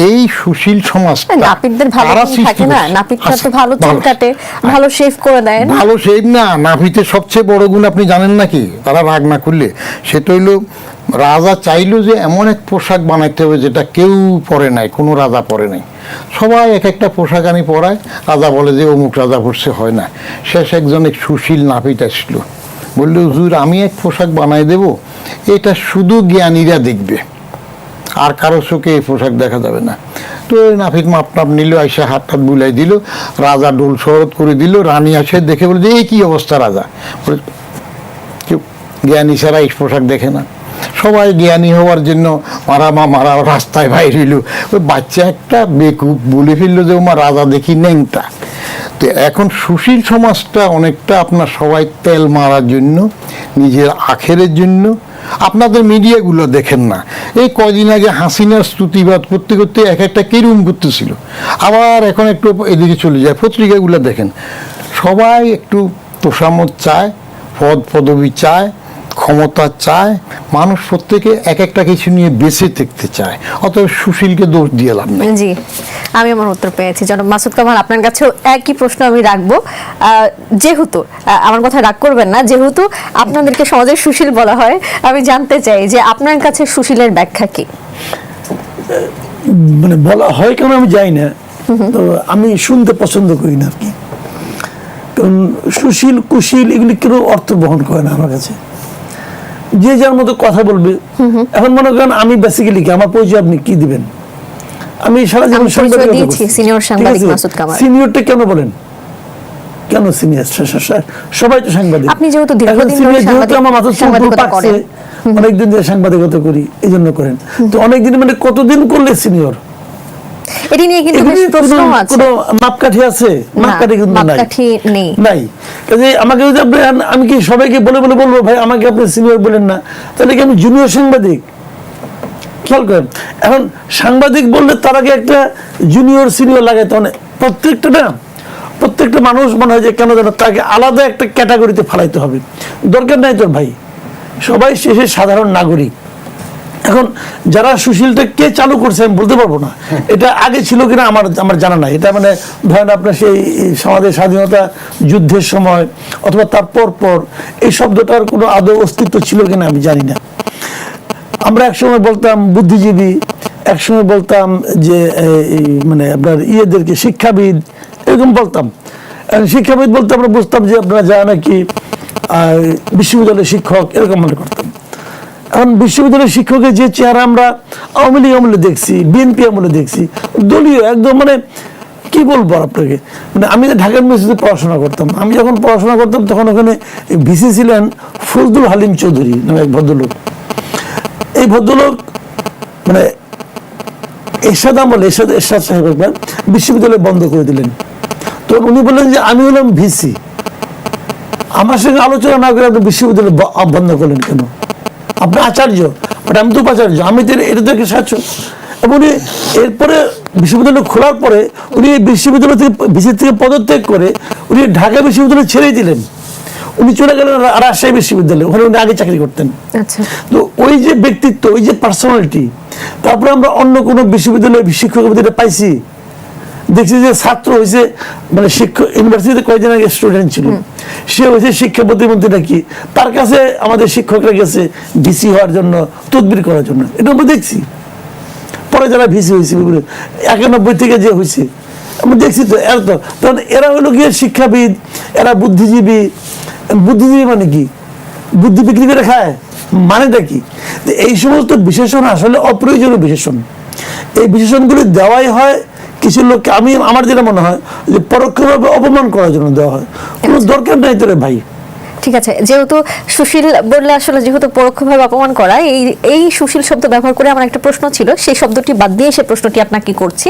[SPEAKER 1] এই সুশীল সমাজ
[SPEAKER 3] নাপিতদের ভালো থাকে না, নাপিতরা তো ভালো চুল কাটে, ভালো শেভ করে দেয় না।
[SPEAKER 1] ভালো শেভ না, নাপিতের সবচেয়ে বড় গুণ আপনি জানেন নাকি? তারা রাগ না করলে, সেটা হইল রাজা চাইলো যে এমন এক পোশাক বানাইতে হবে যেটা কেউ পরে নাই, কোনো রাজা পরে নাই। সবাই এক একটা পোশাক আনি পরায়, রাজা বলে যে অমুক রাজা পরছে, হয় না। শেষ একজন এক সুশীল নাপিত আসলো, বললো হুজুর আমি এক পোশাক বানাই দেব, এটা শুধু জ্ঞানীরা দেখবে, আর কারো চোখে এই পোশাক দেখা যাবে না। তো নাপিত মাপ নিল, আইসা হাত বুলাই দিল, রাজা ডোল শরৎ করে দিল। রানী আসে দেখে বলে যে এই কি অবস্থা রাজা, বলে কেউ জ্ঞানী ছাড়া এই পোশাক দেখে না। সবাই জ্ঞানী হওয়ার জন্য মারা রাস্তায় বাইরে এলো, ওই বাচ্চা একটা বেকুব বলে ফেললো যে ওমা রাজা দেখি নেংটা। তো এখন সুশীল সমাজটা অনেকটা আপনার সবাই তেল মারার জন্য, নিজের আখেরের জন্য। আপনাদের মিডিয়াগুলো দেখেন না, এই কদিন আগে হাসিনার স্তুতিবাদ করতে করতে এক একটা কিরম করতেছিল, আবার এখন একটু এদিকে চলে যায়। পত্রিকাগুলো দেখেন, সবাই একটু তোষামত চায়, পদ পদবি চায়, ক্ষমতা চায়, মানুষ প্রত্যেকে এক একটা কিছু নিয়ে বেঁচে থাকতে চায়। অতএব সুশীলকে দোষ দিয়ে লাভ নেই।
[SPEAKER 3] জি, আমি আমার উত্তর পেয়েছি। জনাব মাসুদ কামাল, আপনার কাছেও একই প্রশ্ন আমি রাখবো। যেহেতু আমার কথা রাগ করবেন না, যেহেতু আপনাদেরকে সমাজের সুশীল বলা হয়, আমি জানতে চাই যে আপনার কাছে সুশীলের ব্যাখ্যা কি?
[SPEAKER 2] মানে বলা হয় কেন আমি জানি না, তো আমি শুনতে পছন্দ করি না আর কি। কারণ সুশীল কুশীল এগুলি কেউ অর্থ বহন করে না আমার কাছে, যে যার মতো কথা বলবে। এখন মনে করেন আমি বেসিক্যালি কি, আমার পরিচয় আপনি কি দিবেন? আমি সারা জীবন
[SPEAKER 3] সিনিয়র সাংবাদিক মাসুদ কামাল।
[SPEAKER 2] সিনিয়রটা কেন বলেন, কেন সিনিয়র? সবাই তো সাংবাদিক।
[SPEAKER 3] আপনি যেহেতু দীর্ঘদিন ধরে সাংবাদিকতা করেন,
[SPEAKER 2] অনেকদিন ধরে সাংবাদিকতা করি, এই জন্য করেন। তো অনেকদিন মানে কতদিন করলে সিনিয়র?
[SPEAKER 3] এটি নিয়ে কিন্তু বেশ প্রশ্ন আছে।
[SPEAKER 2] কোনো মাপকাঠি আছে? মাপকাঠি কিন্তু
[SPEAKER 3] নেই।
[SPEAKER 2] নাই। কাজে আমাকে যদি আপনি, আমি কি সবাইকে বলে বলে বলবো ভাই আমাকে আপনি সিনিয়র বলেন না, তাহলে কি আমি জুনিয়র সাংবাদিক? খেয়াল করেন, এখন সাংবাদিক বললে তার আগে একটা জুনিয়র সিনিয়র লাগে। তখন প্রত্যেকটা মানুষ মনে হয় যে কেন যেন তাকে আলাদা একটা ক্যাটাগরিতে ফেলাইতে হবে। দরকার নাই তোর ভাই, সবাই শেষে সাধারণ নাগরিক। এখন যারা সুশীলটা কে চালু করছে আমি বলতে পারবো না, এটা আগে ছিল কিনা আমার জানা নাই। এটা মানে ধরেন আপনার সেই সমাজের স্বাধীনতা যুদ্ধের সময় অথবা তার পর এই শব্দটার কোনো আদৌ অস্তিত্ব ছিল কিনা আমি জানি না। আমরা একসময় বলতাম বুদ্ধিজীবী, একসময় বলতাম যে মানে আপনার ইয়েদেরকে শিক্ষাবিদ, এরকম বলতাম। শিক্ষাবিদ বলতে আমরা বুঝতাম যে আপনারা যা নাকি বিশ্ববিদ্যালয়ের শিক্ষক, এরকম মনে করতাম। এখন বিশ্ববিদ্যালয়ের শিক্ষকের যে চেহারা আমরা আওয়ামী লীগ আমলে দেখছি, বিএনপি আমলে দেখছি, দলীয় একদম, মানে কি বলবো আপনাকে। মানে আমি ঢাকা ইউনিভার্সিটিতে পড়াশোনা করতাম, আমি যখন পড়াশোনা করতাম তখন ওখানে ভিসি ছিলেন ফজলুল হালিম চৌধুরী নামে এক ভদ্রলোক। এই ভদ্রলোক মানে এরশাদ সাহেব একবার বিশ্ববিদ্যালয় বন্ধ করে দিলেন। তো উনি বললেন যে আমি হলাম ভিসি, আমার সঙ্গে আলোচনা না করে আপনি বিশ্ববিদ্যালয় বন্ধ করলেন কেন? আপনি আচার্য, বাট আমি তো উপাচার্য, আমি তো এটা থেকে সাহায্য। এবং এরপরে বিশ্ববিদ্যালয় খোলার পরে উনি বিশ্ববিদ্যালয় থেকে ভিসি থেকে পদত্যাগ করে উনি ঢাকা বিশ্ববিদ্যালয় ছেড়েই দিলেন। উনি চলে গেলেন রাজশাহী বিশ্ববিদ্যালয়ে, ওখানে উনি আগে চাকরি করতেন। তো ওই যে ব্যক্তিত্ব, ওই যে পার্সোনালিটি। তারপরে আমরা অন্য কোনো বিশ্ববিদ্যালয়ে শিক্ষক পাইছি, দেখছি যে ছাত্র হয়েছে, মানে শিক্ষক ইউনিভার্সিটিতে কয়েকদিন আগে স্টুডেন্ট ছিল, সে হয়েছে শিক্ষা প্রতিমন্ত্রী নাকি, তার কাছে আমাদের শিক্ষকরা গেছে ভিসি হওয়ার জন্য, তদবির করার জন্য। এটা আমরা দেখছি। পরে যারা ভিসি হয়েছে 91 থেকে যে হয়েছে আমরা দেখছি। তো কারণ এরা হলো গিয়ে শিক্ষাবিদ, এরা বুদ্ধিজীবী। বুদ্ধিজীবী মানে কি? বুদ্ধি বিক্রি করে খায়, মানেটা কি? এই সমস্ত বিশেষণ আসলে অপ্রয়োজনীয় বিশেষণ। এই বিশেষণগুলি দেওয়াই হয় কিছু লোককে, আমার যেটা মনে হয় যে পরোক্ষভাবে অপমান করার জন্য দেওয়া হয়। কোনো দরকার নাই তোরে ভাই।
[SPEAKER 3] ঠিক আছে, যেহেতু সুশীল বললে আসলে যেহেতু পরোক্ষভাবে অপমান করা, এই সুশীল শব্দ ব্যবহার করে আমার একটা প্রশ্ন ছিল, সেই শব্দটি বাদ দিয়ে সে প্রশ্নটি আপনাকে করছি।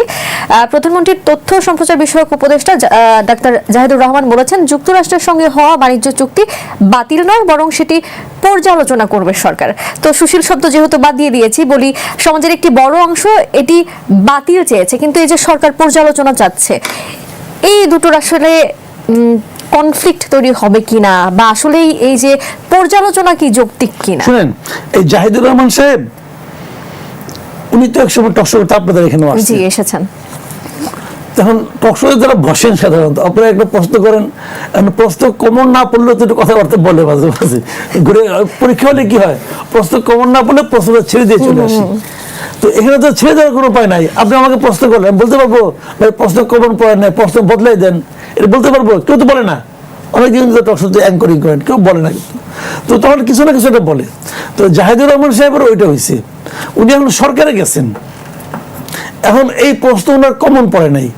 [SPEAKER 3] প্রধানমন্ত্রীর তথ্য সম্প্রচার বিষয়ক উপদেষ্টা ডাক্তার জাহিদুর রহমান বলেছেন যুক্তরাষ্ট্রের সঙ্গে হওয়া বাণিজ্য চুক্তি বাতিল নয়, বরং সেটি পর্যালোচনা করবে সরকার। তো সুশীল শব্দ যেহেতু বাদ দিয়ে দিয়েছি, বলি সমাজের একটি বড় অংশ এটি বাতিল চেয়েছে, কিন্তু এই যে সরকার পর্যালোচনা চাচ্ছে, এই দুটোর আসলে কনফ্লিক্ট তৈরি হবে কিনা, বা আসলে এই যে পর্যালোচনা কি যৌক্তিক কিনা?
[SPEAKER 2] শুনেন, এই জাহিদুর রহমান সাহেব উনি তো একসময় টকশো করতে আপনাদের এখানে
[SPEAKER 3] এসেছেন।
[SPEAKER 2] তখন টকশোতে যারা বসেন সাধারণত আপনারা একটা প্রশ্ন করেন, প্রশ্ন কমন না পড়লেও তো একটু কথাবার্তা বলে মাঝে মাঝে ঘুরে। পরীক্ষা হলে কি হয়, প্রশ্ন কমন না পড়লে প্রশ্নটা ছেড়ে দিয়ে চলে আসি। তো এখানে তো ছেড়ে দেওয়ার কোনো উপায় নাই। আপনি আমাকে প্রশ্ন করলেন, বলতে পারবো ভাই প্রশ্ন কমন পড়ে নাই, প্রশ্ন বদলাই দেন, এটা বলতে পারবো? কেউ তো বলে না। অনেকদিন টকশোতে অ্যাঙ্করিং করেন, কেউ বলে না। তো তখন কিছু না কিছু একটা বলে। তো জাহিদুর রহমান সাহেবের ওইটা হয়েছে, উনি এখন সরকারে গেছেন, এখন এই প্রশ্ন ওনার কমন পড়ে নাই।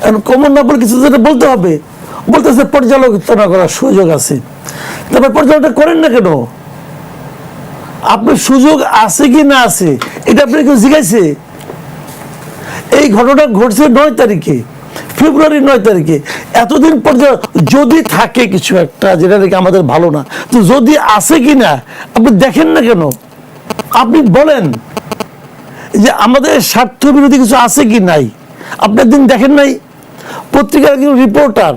[SPEAKER 2] এখন কমন না পড়ে কিছু যেটা বলতে হবে, বলতেছে পর্যালোচনা করার সুযোগ আছে। তারপর পর্যালোচনা করেন না কেন? আপনার সুযোগ আছে কি না আছে এটা আপনি কেউ জিজ্ঞাসে? এই ঘটনা ঘটছে 9 তারিখে, ফেব্রুয়ারি 9 তারিখে। এতদিন পর্যন্ত যদি থাকে কিছু একটা যেটা নাকি আমাদের ভালো না, তো যদি আছে কি না আপনি দেখেন না কেন? আপনি বলেন যে আমাদের স্বার্থ বিরোধী কিছু আছে কি নাই, আপনি একদিন দেখেন নাই? পত্রিকার একজন রিপোর্টার,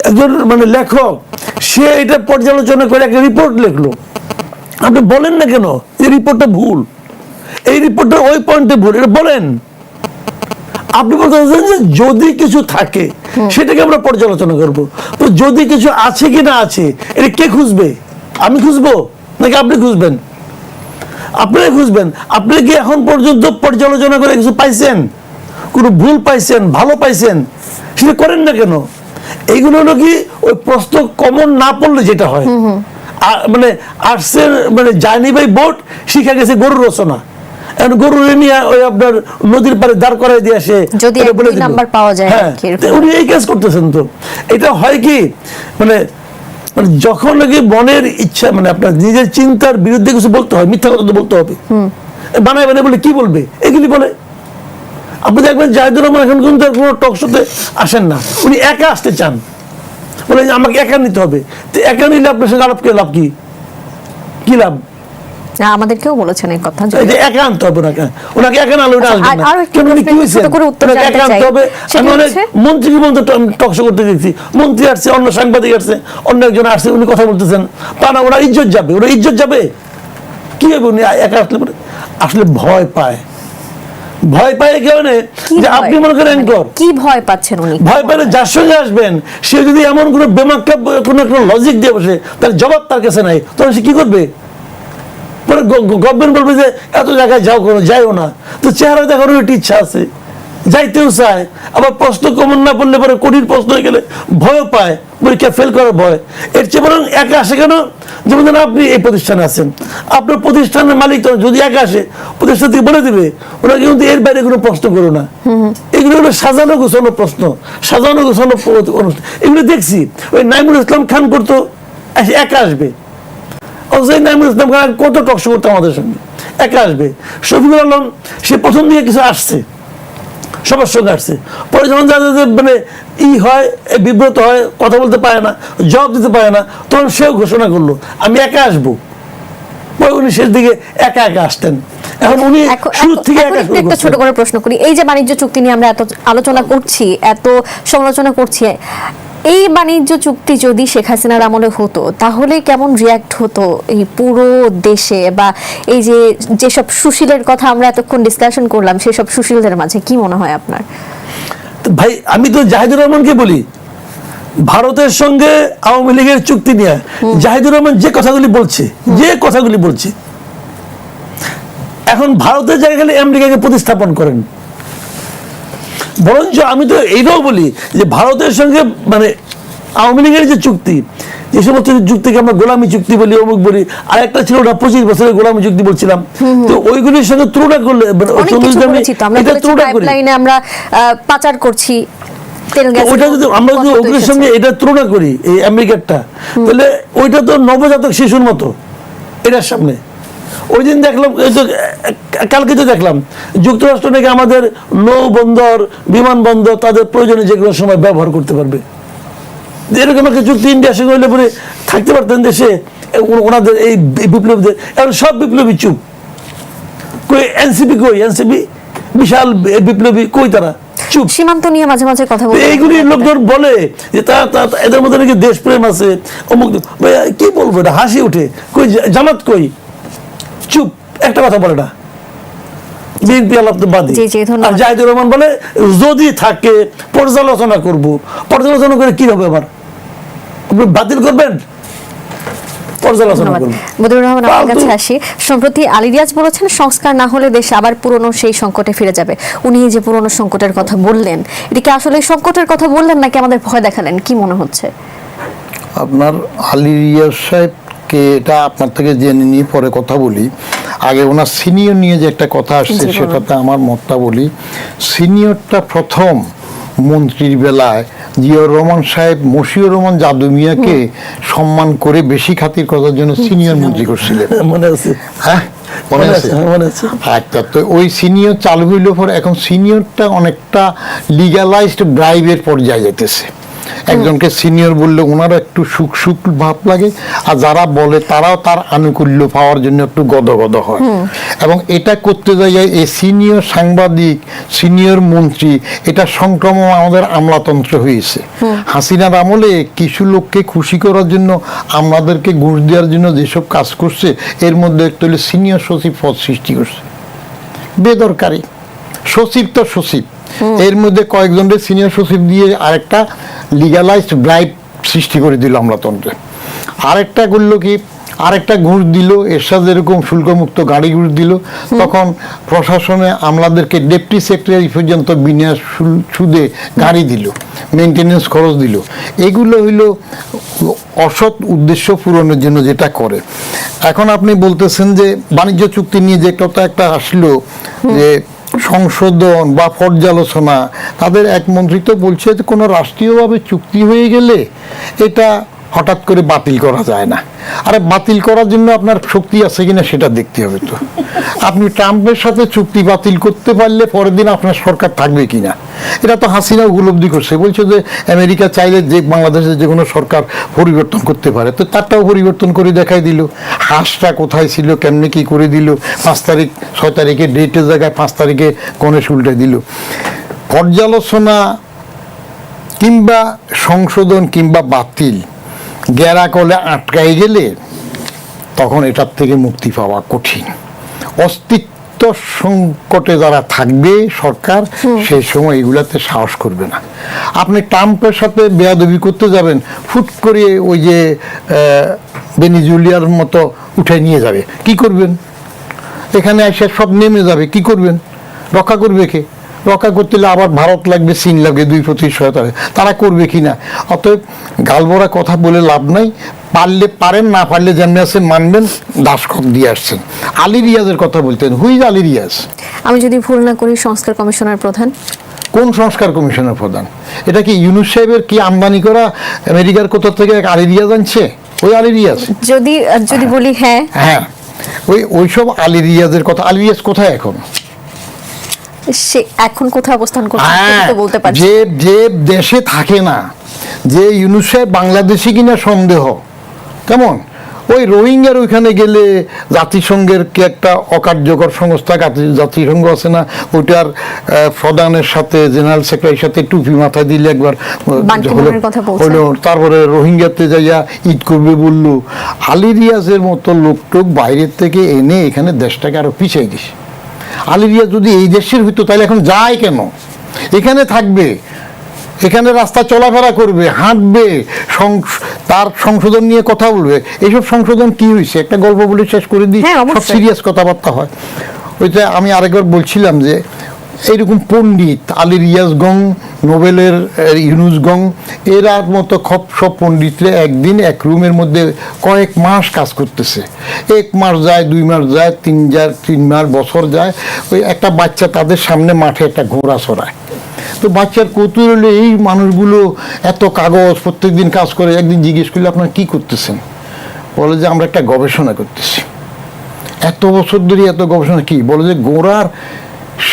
[SPEAKER 2] একজন মানে লেখক, সে এটা পর্যালোচনা করে একটা রিপোর্ট লিখলো, আপনি বলেন না কেন এই রিপোর্টটা ভুল, এই রিপোর্টটা ওই পয়েন্টে ভুল, এটা বলেন। আপনি বলতে চাচ্ছেন যে যদি কিছু থাকে সেটাকে আমরা পর্যালোচনা করব, তো যদি কিছু আছে কি না আছে এটা কে খুঁজবে? আমি খুঁজবো নাকি আপনি খুঁজবেন? আপনারা খুঁজবেন। আপনি কি এখন পর্যন্ত পর্যালোচনা করে কিছু পাইছেন? কোনো ভুল পাইছেন, ভালো পাইছেন, সেটা করেন না কেন? এইগুলো হলো কি ওই প্রশ্ন কমন না পড়লে যেটা হয়, মানে আসছে মানে যায়নি ভাই বোট, শিখা গেছে গরুর রচনা। এখন গরু নিয়ে ওই আপনার নদীর পাড়ে দাঁড় করাই দিয়ে আসে
[SPEAKER 3] যদি এক দুই নাম্বার পাওয়া যায়।
[SPEAKER 2] হ্যাঁ, উনি এই কাজ করতেছেন। তো এটা হয় কি মানে মানে যখন নাকি মনের ইচ্ছা, মানে আপনার নিজের চিন্তার বিরুদ্ধে কিছু বলতে হয়, মিথ্যা কথা তো বলতে হবে, বানায় বানায় বলে কি বলবে এগুলি বলে। আপনি দেখবেন জাহিদুর রহমান এখন কিন্তু কোনো টক শোতে আসেন না, উনি একা আসতে চান, বলে যে আমাকে একা নিতে হবে। তো একা নিলে আপনার সঙ্গে আলাপ লাভ কি? কি লাভ?
[SPEAKER 3] আমাদেরকেও বলেছেন এই কথা,
[SPEAKER 2] একা আনতে হবে ওনাকে, ওনাকে একা না হলে ওটা আসবে না।
[SPEAKER 3] আর
[SPEAKER 2] কেন উনি কি হয়েছে? একা আনতে হবে। আমি অনেক মন্ত্রীকে বলতে টক শো করতে দেখছি, মন্ত্রী আসছে, অন্য সাংবাদিক আসছে, অন্য একজন আসছে, উনি কথা বলতেছেন, তা না ওনার ইজ্জত যাবে, ওনার ইজ্জত যাবে। কি হবে উনি একা আসলে? আসলে ভয় পায়। ভয় পায় কারণে যে আপনি মনে করেন অ্যাঙ্কর,
[SPEAKER 3] কি ভয় পাচ্ছেন উনি?
[SPEAKER 2] ভয় পেলে যার সঙ্গে আসবেন সে যদি এমন কোনো বেমাক্কা কোনো একটা লজিক দিয়ে বসে, তার জবাব তার কাছে নাই, তখন সে কি করবে? গভর্নমেন্ট বলবে যে এত জায়গায় যাও, কোনো যাইও না, তো চেহারা দেখানোর একটি ইচ্ছা আছে, যাইতেও চায়। আবার প্রশ্ন কমন না পড়লে পরে কঠিন প্রশ্ন হয়ে গেলে ভয় পায়, পরীক্ষা ফেল করার ভয়। এর চেয়ে বরং একা আসে কেন? যেমন আপনি এই প্রতিষ্ঠানে আছেন, আপনার প্রতিষ্ঠানের মালিক তখন যদি একা আসে, প্রতিষ্ঠান থেকে বলে দিবে ওরা কিন্তু এর বাইরে কোনো প্রশ্ন করো না। এগুলো হলো সাজানো গোছানো প্রশ্ন, সাজানো গোছানো অনুষ্ঠান। এগুলো দেখছি ওই নাইমুল ইসলাম খান করতো, একা আসবে। নাইমুল ইসলাম খান কত টকশো করতো আমাদের সঙ্গে, একা আসবে। শফিকুল আলম সে প্রথম দিকে কিছু আসছে, সবার সঙ্গে আসছে, পরে যখন যাদের মানে হয়, বিব্রত হয়, কথা বলতে পারে না, জবাব দিতে পারে না, তখন সেও ঘোষণা করলো আমি একা আসবো। পরে উনি শেষ দিকে একা একা আসতেন। এখন উনি শুরু থেকে
[SPEAKER 3] একটা ছোট করে প্রশ্ন করি, এই যে বাণিজ্য চুক্তি নিয়ে আমরা এত আলোচনা করছি, এত সমালোচনা করছি, এই বাণিজ্য চুক্তি যদি শেখ হাসিনার আমলে হতো তাহলে কেমন রিয়াক্ট হতো এই পুরো দেশে, বা এই যে যেসব সুশীলের কথা আমরা এতক্ষণ ডিসকাশন করলাম সেসব সুশীলদের মাঝে কি মনে হয় আপনার?
[SPEAKER 2] ভাই আমি তো জাহিদুর রহমানকে বলি, ভারতের সঙ্গে আওয়ামী লীগের চুক্তি নিয়ে জাহিদুর রহমান যে কথাগুলি বলছে, এখন ভারতের জায়গায় আমেরিকাকে প্রতিস্থাপন করেন। বরঞ্চ আমি তো এইটাও বলি যে ভারতের সঙ্গে মানে আওয়ামী লীগের যে চুক্তি, যে সমস্ত চুক্তিকে আমরা গোলামী চুক্তি বলি, অমুক বলি, আর একটা ছিল না 25 বছরের গোলামী চুক্তি বলছিলাম, তো ওইগুলির সঙ্গে তুলনা করলে
[SPEAKER 3] আমরা পাচার করছি,
[SPEAKER 2] ওইটা যদি আমরা যদি ওগুলির সঙ্গে এটা তুলনা করি, এই আমেরিকারটা, তাহলে ওইটা তো নবজাতক শিশুর মতো এটার সামনে। ওই দিন দেখলাম, কালকে তো দেখলাম যুক্তরাষ্ট্র নাকি আমাদের নৌ বন্দর, বিমানবন্দর তাদের প্রয়োজনে যে কোনো সময় ব্যবহার করতে পারবে। এরকম একটা চুক্তি ইন্ডিয়ার সঙ্গে হইলে পরে থাকতে পারতেন দেশে ওনাদের এই বিপ্লবীদের। এখন সব বিপ্লবী চুপ, কই এনসিপি, কই এনসিপি বিশাল বিপ্লবী, কই তারা চুপ।
[SPEAKER 3] সীমান্ত নিয়ে মাঝে মাঝে কথা বলে
[SPEAKER 2] এইগুলি লোকজন বলে যে এদের মধ্যে নাকি দেশপ্রেম আছে, অমুক। কি বলবো, এটা হাসি উঠে। কই জামাত, কই চুপ, একটা কথা বলে না। বিএনপি আলাপবাদী। আর জাহিদুর রহমান বলে যদি থাকে পর্যালোচনা করব। পর্যালোচনা করে কি হবে? আবার আপনি বাতিল করবেন?
[SPEAKER 3] বদিউর রহমান আপনার কাছে আসি। সম্প্রতি আলী রিয়াজ বলেছেন সংস্কার না হলে দেশ আবার পুরনো সেই সংকটে ফিরে যাবে। উনি যে পুরনো সংকটের কথা বললেন, এটা কি আসলে সংকটের কথা বললেন নাকি আমাদের ভয় দেখালেন? কি মনে হচ্ছে
[SPEAKER 1] আপনার? আলী রিয়াজ সাহেব কে এটা আপনার থেকে জেনে নিয়ে পরে কথা বলি। আগে ওনার সিনিয়র নিয়ে যে একটা কথা আসছে সেটাতে আমার মতটা বলি। সিনিয়রটা প্রথম মন্ত্রীর বেলায় জিয়াউর রহমান সাহেব মশিউর রহমান জাদু মিয়াকে সম্মান করে বেশি খাতির করার জন্য সিনিয়র মন্ত্রী করছিলেন,
[SPEAKER 2] মনে আছে,
[SPEAKER 1] হ্যাঁ মনে আছে?
[SPEAKER 2] মনে আছে।
[SPEAKER 1] আচ্ছা, তো ওই সিনিয়র চালু হইল পর এখন সিনিয়রটা অনেকটা লিগ্যালাইজড ব্রাইবের পর্যায়ে যেতেছে। একজনকে সিনিয়র বললে ওনারও একটু সুখ সুখ ভাব লাগে, আর যারা বলে তারাও তার আনুকূল্য পাওয়ার জন্য একটু গদগদ হয়। এবং এটা করতে যাই এই সিনিয়র সাংবাদিক, সিনিয়র মন্ত্রী, এটা সংক্রমণ আমাদের আমলাতন্ত্র হয়েছে। হাসিনার আমলে কিছু লোককে খুশি করার জন্য, আমাদেরকে ঘুষ দেওয়ার জন্য যেসব কাজ করছে, এর মধ্যে একটা হলো সিনিয়র সচিব পদ সৃষ্টি করছে, বেদরকারি। সচিব তো সচিব, এর মধ্যে কয়েকজনের সিনিয়র সচিব দিয়ে আরেকটা লিগ্যালাইজড ব্রাইব সৃষ্টি করে দিল আমলাতন্ত্রে। আরেকটা করলো কি, আরেকটা ঘুষ দিল, এরশাদ এরকম শুল্কমুক্ত গাড়ি ঘুষ দিল, তখন প্রশাসনে আমলাদেরকে ডেপুটি সেক্রেটারি পর্যন্ত বিনা সুদে গাড়ি দিল, মেনটেনেন্স খরচ দিল। এগুলো হইল অসৎ উদ্দেশ্য পূরণের জন্য যেটা করে। এখন আপনি বলতেছেন যে বাণিজ্য চুক্তি নিয়ে যে কথা একটা আসলো, যে সংশোধন বা পর্যালোচনা, তাদের এক মন্ত্রী তো বলছে যে কোনো রাষ্ট্রীয়ভাবে চুক্তি হয়ে গেলে এটা হঠাৎ করে বাতিল করা যায় না। আরে বাতিল করার জন্য আপনার শক্তি আছে কিনা সেটা দেখতে হবে। তো আপনি ট্রাম্পের সাথে চুক্তি বাতিল করতে পারলে পরের দিন আপনার সরকার থাকবে কিনা, এটা তো হাসিনা উপলব্ধি করছে। বলছে যে আমেরিকা চাইলে যে বাংলাদেশের যে কোনো সরকার পরিবর্তন করতে পারে, তো তারটাও পরিবর্তন করে দেখাই দিল। হাঁসটা কোথায় ছিল, কেমনে কি করে দিল, 5 তারিখ 6 তারিখে ডেটের জায়গায় 5 তারিখে গণেশ উল্টে দিল। পর্যালোচনা কিংবা সংশোধন কিংবা বাতিল গেরা কলে আটকাই গেলে তখন এটার থেকে মুক্তি পাওয়া কঠিন। অস্তিত্ব সংকটে যারা থাকবে সরকার, সেই সময় এগুলাতে সাহস করবে না। আপনি ট্রাম্পের সাথে বেয়াদবি করতে যাবেন, ফুট করে ওই যে ভেনিজুয়েলার মতো উঠে নিয়ে যাবে, কি করবেন? এখানে এসে সব নেমে যাবে, কি করবেন? রক্ষা করবে কে? রক্ষা করতে হলে আবার ভারত লাগবে, চীন লাগবে, দুই প্রতিশোধ হবে, তারা করবে কিনা? অতএব গালবরা কথা বলে লাভ নাই। পারলে পারেন, না পারলে যেমনি আছে মানবেন, দাসখত দিয়ে আসছেন। আলী রিয়াজের কথা বলতেন, হুইজ আলী রিয়াজ?
[SPEAKER 3] আমি যদি ভুল না করি সংস্কার কমিশনের প্রধান।
[SPEAKER 1] কোন সংস্কার কমিশনের প্রধান? এটা কি ইউনুস সাহেবের কি আমদানি করা আমেরিকার কোথা থেকে আলী রিয়াজ আনছে? ওই আলী রিয়াজ?
[SPEAKER 3] যদি বলি হ্যাঁ,
[SPEAKER 1] হ্যাঁ, ওইসব আলী রিয়াজের কথা। আলী রিয়াজ কোথায় এখন?
[SPEAKER 3] সে এখন কোথায় অবস্থান করছে তো বলতে পারছি।
[SPEAKER 1] যে দেশে থাকে না, যে ইউনুস সাহেব বাংলাদেশি কিনা সন্দেহ। কেমন? ওই রোহিঙ্গার ওইখানে গেলে জাতিসংঘের কি একটা অকার্যকর সংস্থা জাতিসংঘ আছে না, ওইটার প্রধানের সাথে, জেনারেল সেক্রেটারির সাথে টুপি মাথায় দিলে একবার হলো, তারপরে রোহিঙ্গাতে যাইয়া ঈদ করবে বললো। আলী রিয়াজের মতো লোকটোক বাইরের থেকে এনে এখানে দেশটাকে আরো পিছিয়ে দিস। আলী রিয়াজ যদি এই দেশের হইতো তাহলে এখন যায় কেন? এখানে থাকবে, এখানে রাস্তা চলাফেরা করবে, হাঁটবে, তার সংশোধন নিয়ে কথা বলবে। এইসব সংশোধন কি হয়েছে? একটা গল্প বলে শেষ করে দিই, সব সিরিয়াস কথাবার্তা হয়। ওইটা আমি আরেকবার বলছিলাম যে এইরকম পণ্ডিত আলী রিয়াজ গং, নোবেলের ইউনুস গং, এরা মতো সব পণ্ডিতরা একদিন এক রুমের মধ্যে কয়েক মাস কাজ করতেছে। 1 মাস যায়, 2 মাস যায়, 3 মাস, বছর যায়। ওই একটা বাচ্চা তাদের সামনে মাঠে একটা ঘোড়া ছড়ায়। তো বাচ্চার কৌতূহলে এই মানুষগুলো এত কাগজ প্রত্যেকদিন কাজ করে। একদিন জিজ্ঞেস করলে আপনারা কি করতেছেন? বলে যে আমরা একটা গবেষণা করতেছি। এত বছর ধরে এত গবেষণা কি? বলে যে গোড়ার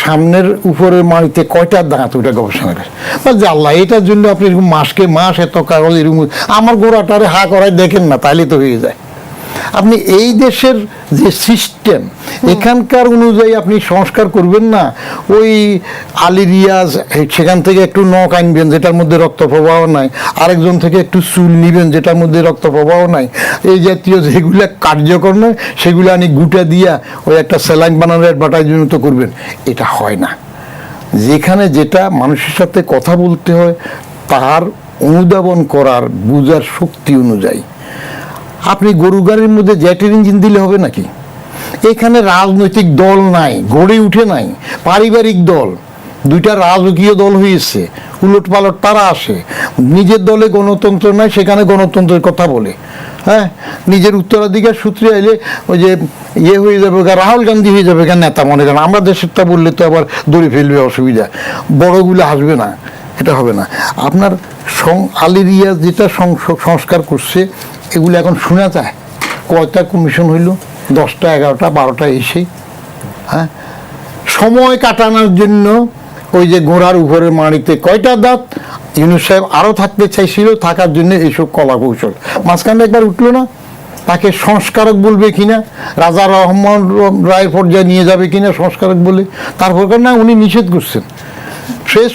[SPEAKER 1] সামনের উপরের মাড়িতে কয়টা দাঁত, ওইটা গবেষণা করে। যে আল্লাহ, এটার জন্য আপনি এরকম মাসকে মাস এত কাগজ এরকম, আমার গোড়াটারে হা করায় দেখেন না, তাইলে তো হয়ে যায়। আপনি এই দেশের যে সিস্টেম, এখানকার অনুযায়ী আপনি সংস্কার করবেন না। ওই আলী রিয়াজ সেখান থেকে একটু নখ আনবেন যেটার মধ্যে রক্ত প্রবাহ নাই, আরেকজন থেকে একটু চুল নিবেন যেটার মধ্যে রক্ত প্রবাহ নাই, এই জাতীয় যেগুলো কার্যকর নয় সেগুলো আনি গুটা দিয়া ওই একটা স্যালাইন বানানোর অ্যাডভার্টাইজমেন্ট করবেন। এটা হয় না। যেখানে যেটা মানুষের সাথে কথা বলতে হয় তার অনুধাবন করার বুঝার শক্তি অনুযায়ী। আপনি গরু গাড়ির মধ্যে জেটের ইঞ্জিন দিলে হবে নাকি? এখানে রাজনৈতিক দল নাই, গড়ে উঠে নাই, পারিবারিক দল। 2টা রাজকীয় দল হয়েছে, উলট পালট তারা আসে। নিজের দলে গণতন্ত্র নাই, সেখানে গণতন্ত্রের কথা বলে। হ্যাঁ, নিজের উত্তরাধিকার সূত্রে আইলে ওই যে হয়ে যাবে, রাহুল গান্ধী হয়ে যাবে কেন নেতা মনে করেন। আমরা দেশেরটা বললে তো আবার দড়ি ফেলবে, অসুবিধা। বড়গুলো আসবে না। এটা হবে না। আপনার আলী রিয়াজ যেটা সংস্কার করছে, এগুলো এখন শোনা যায়। কয়টা কমিশন হইল, 10টা 11টা 12টা এসে, হ্যাঁ, সময় কাটানোর জন্য ওই যে ঘোড়ার উপরে মাড়িতে কয়টা দাঁত, ইউনূস সাহেব আরও থাকতে চাইছিল, থাকার জন্য এইসব কলা কৌশল। মাঝখানে একবার উঠলো না, তাকে সংস্কারক বলবে কিনা, রাজা রহমান রায়ের পর্যায়ে নিয়ে যাবে কিনা সংস্কারক বলে, তারপর না উনি নিষেধ করছেন। প্রেস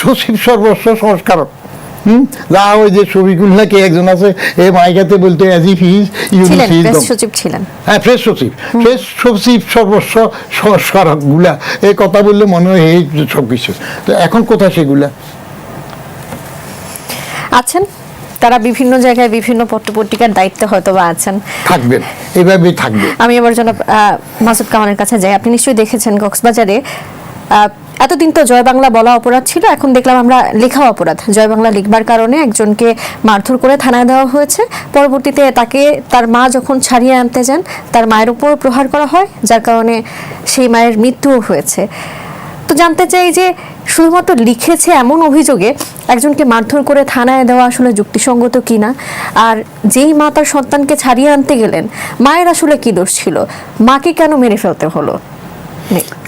[SPEAKER 1] সচিব সর্বস্ব সংস্কারক। যা ওই যে শফিকুল্লাহ কে একজন আছে, এ মাইকাতে বলতে
[SPEAKER 3] প্রেস সচিব ছিলেন,
[SPEAKER 1] হ্যাঁ প্রেস সচিব সর্বস্ব সংস্কারক গুলা এই কথা বললে মনে হয় এই সব কিছু। তো এখন কোথায় সেগুলা
[SPEAKER 3] আছেন? তারা বিভিন্ন জায়গায় বিভিন্ন পত্রপত্রিকার দায়িত্বে হয়তো বা আছেন,
[SPEAKER 1] থাকবেন, এইভাবেই থাকবে।
[SPEAKER 3] আমি এবার জনাব মাসুদ কামালের কাছে যাই। আপনি নিশ্চয়ই দেখেছেন কক্সবাজারে এতদিন তো জয় বাংলা বলা অপরাধ ছিল, এখন দেখলাম আমরা লেখাও অপরাধ। জয় বাংলা লিখবার কারণে একজনকে মারধর করে থানায় দেওয়া হয়েছে। পরবর্তীতে তাকে তার মা যখন ছাড়িয়ে আনতে যান, তার মায়ের উপর প্রহার করা হয়, যার কারণে সেই মায়ের মৃত্যুও হয়েছে। তো জানতে চাই যে শুধুমাত্র লিখেছে এমন অভিযোগে একজনকে মারধর করে থানায় দেওয়া আসলে যুক্তিসঙ্গত কিনা, আর যেই মা তার সন্তানকে ছাড়িয়ে আনতে গেলেন, মায়ের আসলে কি দোষ ছিল, মাকে কেন মেরে ফেলতে হলো?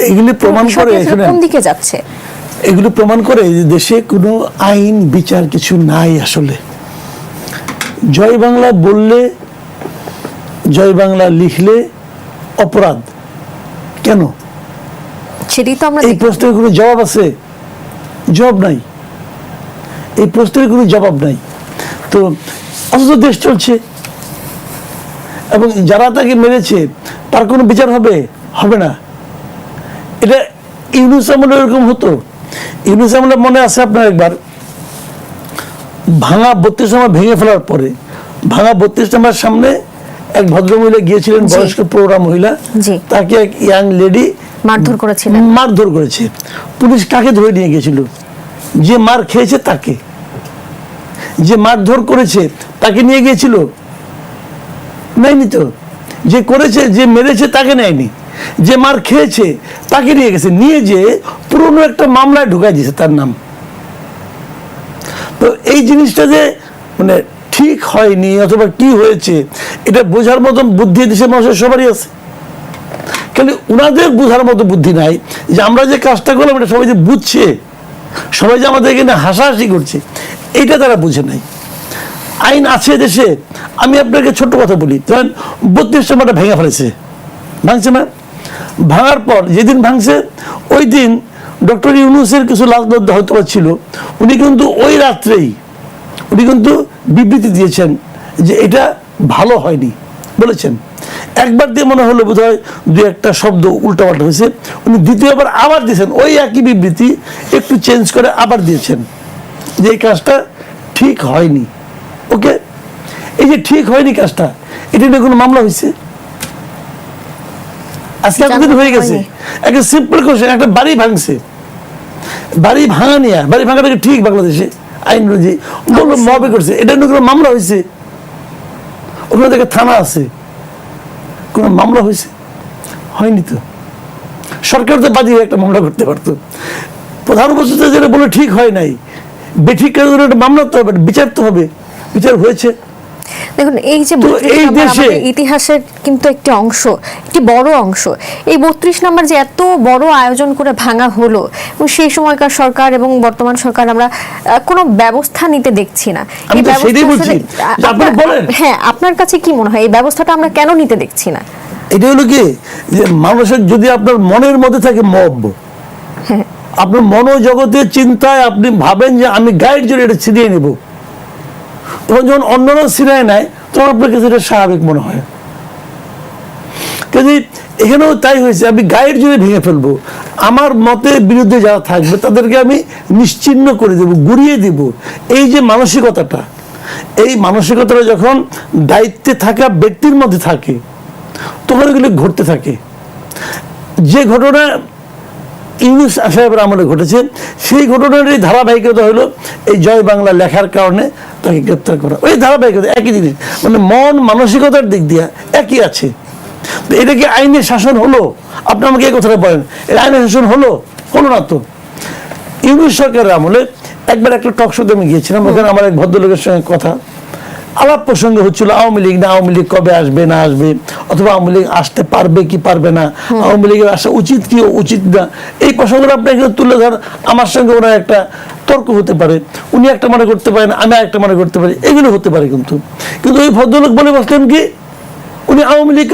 [SPEAKER 2] এগুলি প্রমাণ করে
[SPEAKER 3] কোন দিকে যাচ্ছে?
[SPEAKER 2] এগুলো প্রমাণ করে যে দেশে কোনো আইন বিচার কিছু নাই। আসলে জয় বাংলা বললে, জয় বাংলা লিখলে অপরাধ কেন?
[SPEAKER 3] সেটাই তো আমরা
[SPEAKER 2] এই প্রশ্নের কোনো জবাব আছে? জবাব নাই। এই প্রশ্নের কোনো জবাব নাই। তো অথচ দেশ চলছে, এবং যারা তাকে মেরেছে তার কোনো বিচার হবে? হবে না। এটা ইউনূস আমলে এরকম হতো। ইউনূস আমলে মনে আছে আপনার, একবার ভাঙা 32 নম্বর ভেঙে ফেলার পরে ভাঙা 32 নম্বর সামনে এক ভদ্রমহিলা গিয়েছিলেন, বয়স্ক প্রৌঢ়া মহিলা, তাকে এক ইয়াং লেডি মারধর করেছে। পুলিশ কাকে ধরে নিয়ে গেছিল? যে মার খেয়েছে তাকে। যে মারধর করেছে তাকে নিয়ে গিয়েছিল? নেয়নি তো। যে করেছে, যে মেরেছে তাকে নেয়নি। যে মার খেয়েছে তাকে নিয়ে গেছে, নিয়ে যে পুরনো একটা মামলায় ঢুকাই দিয়েছে তার নাম। তো এই জিনিসটা যে মানে ঠিক হয়নি অথবা কি হয়েছে, এটা বোঝার মতন বুদ্ধি দেশের মানুষের সবারই আছে। খালি উনাদের বোঝার মতো বুদ্ধি নাই যে আমরা যে কাজটা করলাম এটা সবাই যে বুঝছে, সবাই যে আমাদের এখানে হাসাহাসি করছে, এইটা তারা বুঝে নাই। আইন আছে দেশে। আমি আপনাকে ছোট্ট কথা বলি, ধরেন 32 নম্বরটা ভেঙে ফেলেছে, ভাঙছে না? ভাঙার পর যেদিন ভাঙছে ওই দিন ডক্টর ইউনূসের কিছু লাজলজ্জা হয়তো ছিল, উনি কিন্তু ওই রাত্রেই উনি কিন্তু বিবৃতি দিয়েছেন যে এটা ভালো হয়নি বলেছেন। একবার দিয়ে মনে হলো বোধ হয় 2-1টা শব্দ উল্টাপাল্টা হয়েছে, উনি দ্বিতীয়বার আবার দিয়েছেন ওই একই বিবৃতি, একটু চেঞ্জ করে আবার দিয়েছেন যে এই কাজটা ঠিক হয়নি। ওকে, এই যে ঠিক হয়নি কাজটা, এটা নিয়ে কোনো মামলা হয়েছে? আজকে এতদিন হয়ে গেছে। একটা সিম্পল কোশ্চেন, একটা বাড়ি ভাঙছে, বাড়ি ভাঙা নিয়ে, বাড়ি ভাঙাটাকে ঠিক বাংলাদেশে আইন অনুযায়ী বললো মবে করছে, এটা নিয়ে কোনো মামলা হয়েছে? ওখানে থেকে থানা আছে, কোনো মামলা হয়েছে? হয়নি তো। সরকার তো বাদী একটা মামলা করতে পারতো। প্রধান উপস্থিত যেটা বলে ঠিক হয় নাই, বেঠিক কাজের একটা মামলা তো হবে, বিচার তো হবে। বিচার হয়েছে।
[SPEAKER 3] দেখুন, এই যে ইতিহাসের কিন্তু একটি অংশ, একটি বড় অংশ, এই 32 নম্বর যে এত বড় আয়োজন করে ভাঙা হলো, এবং সেই সময়কার সরকার এবং বর্তমান সরকার আমরা কোনো ব্যবস্থা নিতে দেখছি না। হ্যাঁ, আপনার কাছে কি মনে হয় এই ব্যবস্থাটা আমরা কেন নিতে দেখছি না?
[SPEAKER 2] এটা হলো কি যে মানুষের যদি আপনার মনের মধ্যে থাকে মব, আপনার মনোজগতের চিন্তায় আপনি ভাবেন যে আমি গাইড জন্য এটা ছিনিয়ে নেব, তখন যখন অন্যরা ছিনায় নেয় তখন আপনার কাছে এটা স্বাভাবিক মনে হয়। কাজে এখানেও তাই হয়েছে, আমি গাইড জুড়ে ভেঙে ফেলবো, আমার মতের বিরুদ্ধে যারা থাকবে তাদেরকে আমি নিশ্চিহ্ন করে দেব, গুড়িয়ে দিব। এই যে মানসিকতাটা, এই মানসিকতাটা যখন দায়িত্বে থাকা ব্যক্তির মধ্যে থাকে তখন এগুলো ঘটতে থাকে। যে ঘটনা ইউনূস সাহেবের আমলে ঘটেছে, সেই ঘটনারই ধারাবাহিকতা হলো এই জয় বাংলা লেখার কারণে তাকে গ্রেপ্তার করা। ওই ধারাবাহিকতা একই জিনিস, মানে মন মানসিকতার দিক দিয়ে একই আছে। তো এটা কি আইনের শাসন হলো? আপনি আমাকে এই কথাটা বলেন, এটা আইনের শাসন হলো? হলো না তো। ইউনিট সরকারের আমলে একবার একটা টক শোতে আমি গিয়েছিলাম, ওখানে আমার এক ভদ্রলোকের সঙ্গে কথা আলাপ প্রসঙ্গে হচ্ছিল আওয়ামী লীগ না, আওয়ামী লীগ কবে আসবে না আসবে, অথবা আওয়ামী লীগ আসতে পারবে কি পারবে না, আওয়ামী লীগের আসা উচিত কি উচিত না, এই প্রসঙ্গটা আপনি এখানে তুলে ধর, আমার সঙ্গে ওনার একটা তর্ক হতে পারে, উনি একটা মনে করতে পারেন, আমি একটা মনে করতে পারি, এগুলো হতে পারে। কিন্তু ওই ভদ্রলোক বলে বসলেন কি, উনি আওয়ামী লীগ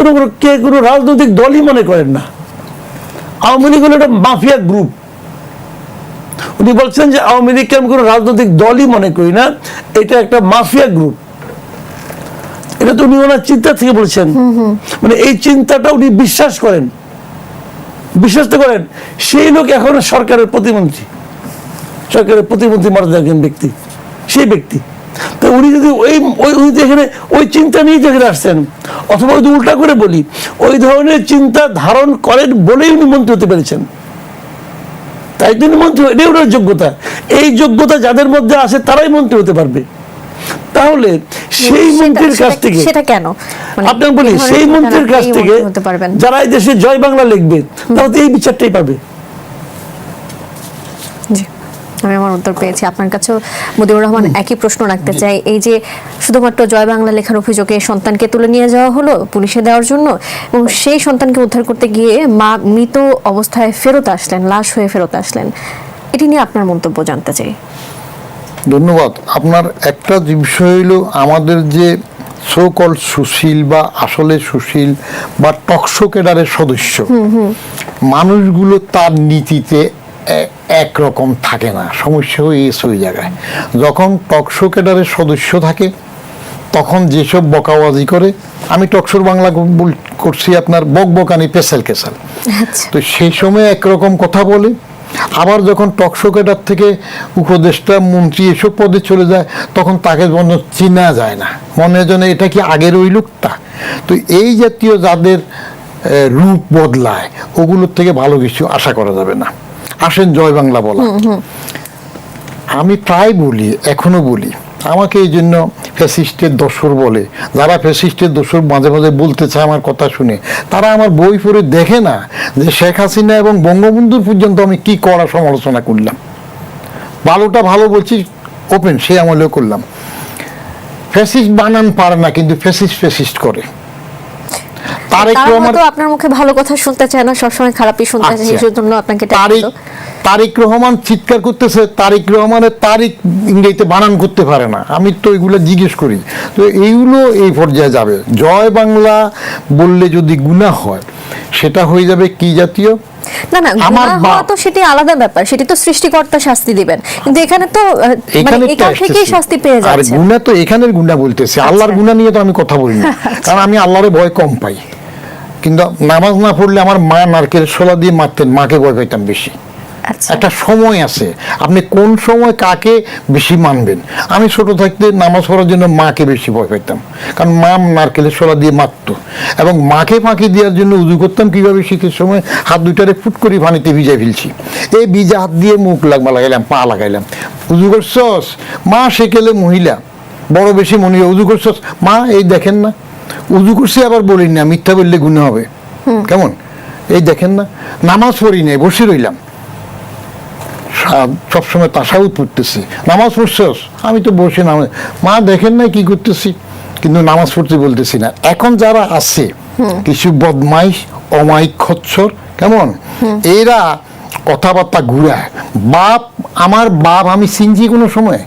[SPEAKER 2] কোনো রাজনৈতিক দলই মনে করেন না, আওয়ামী লীগ হলো একটা মাফিয়া গ্রুপ। উনি বলছেন যে আওয়ামী লীগকে আমি কোনো রাজনৈতিক দলই মনে করি না, এটা একটা মাফিয়া গ্রুপ। এটা তো উনি ওনার চিন্তা থেকে বলছেন, মানে এই চিন্তাটা উনি বিশ্বাস করেন, বিশ্বাস তো করেন। সেই লোক এখন সরকারের প্রতিমন্ত্রী মর্যাদার একজন ব্যক্তি, সেই ব্যক্তি। তো উনি যদি উনি এখানে ওই চিন্তা নিয়ে যেখানে আসছেন, অথবা যদি উল্টা করে বলি, ওই ধরনের চিন্তা ধারণ করেন বলেই উনি মন্ত্রী হতে পেরেছেন। তাই তিনি মন্ত্রী, এটাই ওনার যোগ্যতা। এই যোগ্যতা যাদের মধ্যে আছে তারাই মন্ত্রী হতে পারবে। তাহলে সেই মন্ত্রীর কাছ থেকে,
[SPEAKER 3] সেটা কেন
[SPEAKER 2] আপনাকে বলি, সেই মন্ত্রীর কাছ থেকে যারা এই দেশে জয় বাংলা লিখবে, তারা তো এই বিচারটাই পাবে।
[SPEAKER 3] আমি আমার উত্তর পেয়েছি। আপনার কাছেও মুজিবুর রহমান একই প্রশ্ন রাখতে চাই। এই যে শুধুমাত্র জয় বাংলা লেখার অভিযোগে সন্তানকে তুলে নিয়ে যাওয়া হলো পুলিশে দেওয়ার জন্য, এবং সেই সন্তানকে উদ্ধার করতে গিয়ে মা মৃত অবস্থায় ফেরত আসলেন, লাশ হয়ে ফেরত আসলেন, এটি নিয়ে আপনার মন্তব্য জানতে চাই।
[SPEAKER 1] ধন্যবাদ। আপনার একটা যে বিষয় হলো, আমাদের যে সো কল্ড সুশীল বা আসলে সুশীল বা টকশো ক্যাডারের সদস্য মানুষগুলো তার নীতিতে একরকম থাকে না। সমস্যা হয়ে গেছে ওই জায়গায়। যখন টকশো ক্যাডারের সদস্য থাকে তখন যেসব বকাবাজি করে, আমি টকশোর বাংলা করছি আপনার বকবকানি পেশাল কেসাল, তো সেই সময় একরকম কথা বলে, আবার যখন টকশো ক্যাডার থেকে উপদেষ্টা মন্ত্রী এসব পদে চলে যায় তখন তাকে মনে চেনা যায় না, মনে হয় যেন এটা কি আগের ওই লোকটা। তো এই জাতীয় যাদের রূপ বদলায়, ওগুলোর থেকে ভালো কিছু আশা করা যাবে না। আসেন জয় বাংলা বলা, আমি প্রায় বলি, এখনো বলি, আমাকে এই জন্য ফ্যাসিস্টের দোসর বলে। যারা ফ্যাসিস্টের দোসর মাঝে মাঝে বলতে চায় আমার কথা শুনে, তারা আমার বই পড়ে দেখে না যে শেখ হাসিনা এবং বঙ্গবন্ধুর পর্যন্ত আমি কি করা সমালোচনা করলাম। ভালোটা ভালো বলছি ওপেন, সে আমলেও করলাম। ফ্যাসিস্ট বানান পারে না, কিন্তু ফ্যাসিস্ট করে।
[SPEAKER 3] আপনার মুখে ভালো কথা শুনতে চায় না, সবসময় খারাপই শুনতে চায়, সেই জন্য আপনাকে
[SPEAKER 1] তারেক রহমান চিৎকার করতেছে, তারেক রহমানের তারিখ ইংরেজিতে বানান করতে পারে না। আমি তো এগুলো জিজ্ঞেস করি। তো এইগুলো এই পর্যায়ে যাবে। জয় বাংলা বললে যদি গুনাহ হয়, সেটা হয়ে যাবে কি জাতীয়,
[SPEAKER 3] না গুনাহ হওয়া তো সেটি আলাদা ব্যাপার, সেটি তো সৃষ্টিকর্তা শাস্তি দিবেন, কিন্তু এখানে তো মানে এখান থেকেই শাস্তি পেয়ে যাচ্ছে।
[SPEAKER 1] আর গুনাহ তো এখানের গুনাহ বলতেছে, আল্লাহর গুনাহ নিয়ে তো আমি কথা বলি না, কারণ আমি আল্লাহরে ভয় কম পাই। কিন্তু নামাজ না পড়লে আমার মা নারকেল ছোলা দিয়ে মারতেন, মাকে ভয় পাইতাম বেশি। একটা সময় আছে, আপনি কোন সময় কাকে বেশি মানবেন। আমি ছোট থাকতে নামাজ পড়ার জন্য মাকে বেশি ভয় পেতাম, কারণ মা নারকেলের ছোলা দিয়ে মারত, এবং মাকে ফাঁকি দেওয়ার জন্য উজু করতাম কিভাবে, শীতের সময় হাত দুইটারে ফুট করে পানিতে ভিজাই ফেলছি, এই ভিজা হাত দিয়ে মুখ লাগাইলাম, পা লাগাইলাম, উজু করছস মা, সেকেলে মহিলা বড় বেশি মনে হয়, উজু করছস মা, এই দেখেন না উজু করছি, আবার বলিন না, মিথ্যা বললে গুনাহ হবে, কেমন, এই দেখেন না, নামাজ পড়ি নাই, বসে রইলাম, সবসময় তাসাউদ পড়তেছি, নামাজ পড়ছস, আমি তো বসে নামাজ, মা দেখেন না কি করতেছি, কিন্তু নামাজ পড়তে বলতেছি না। এখন যারা আছে কিছু বদমাইশ, অমায়িক, খচ্চর, কেমন, এরা কথাবার্তা ঘুরায়, বাপ আমার বাপ আমি চিনছি কোনো সময়,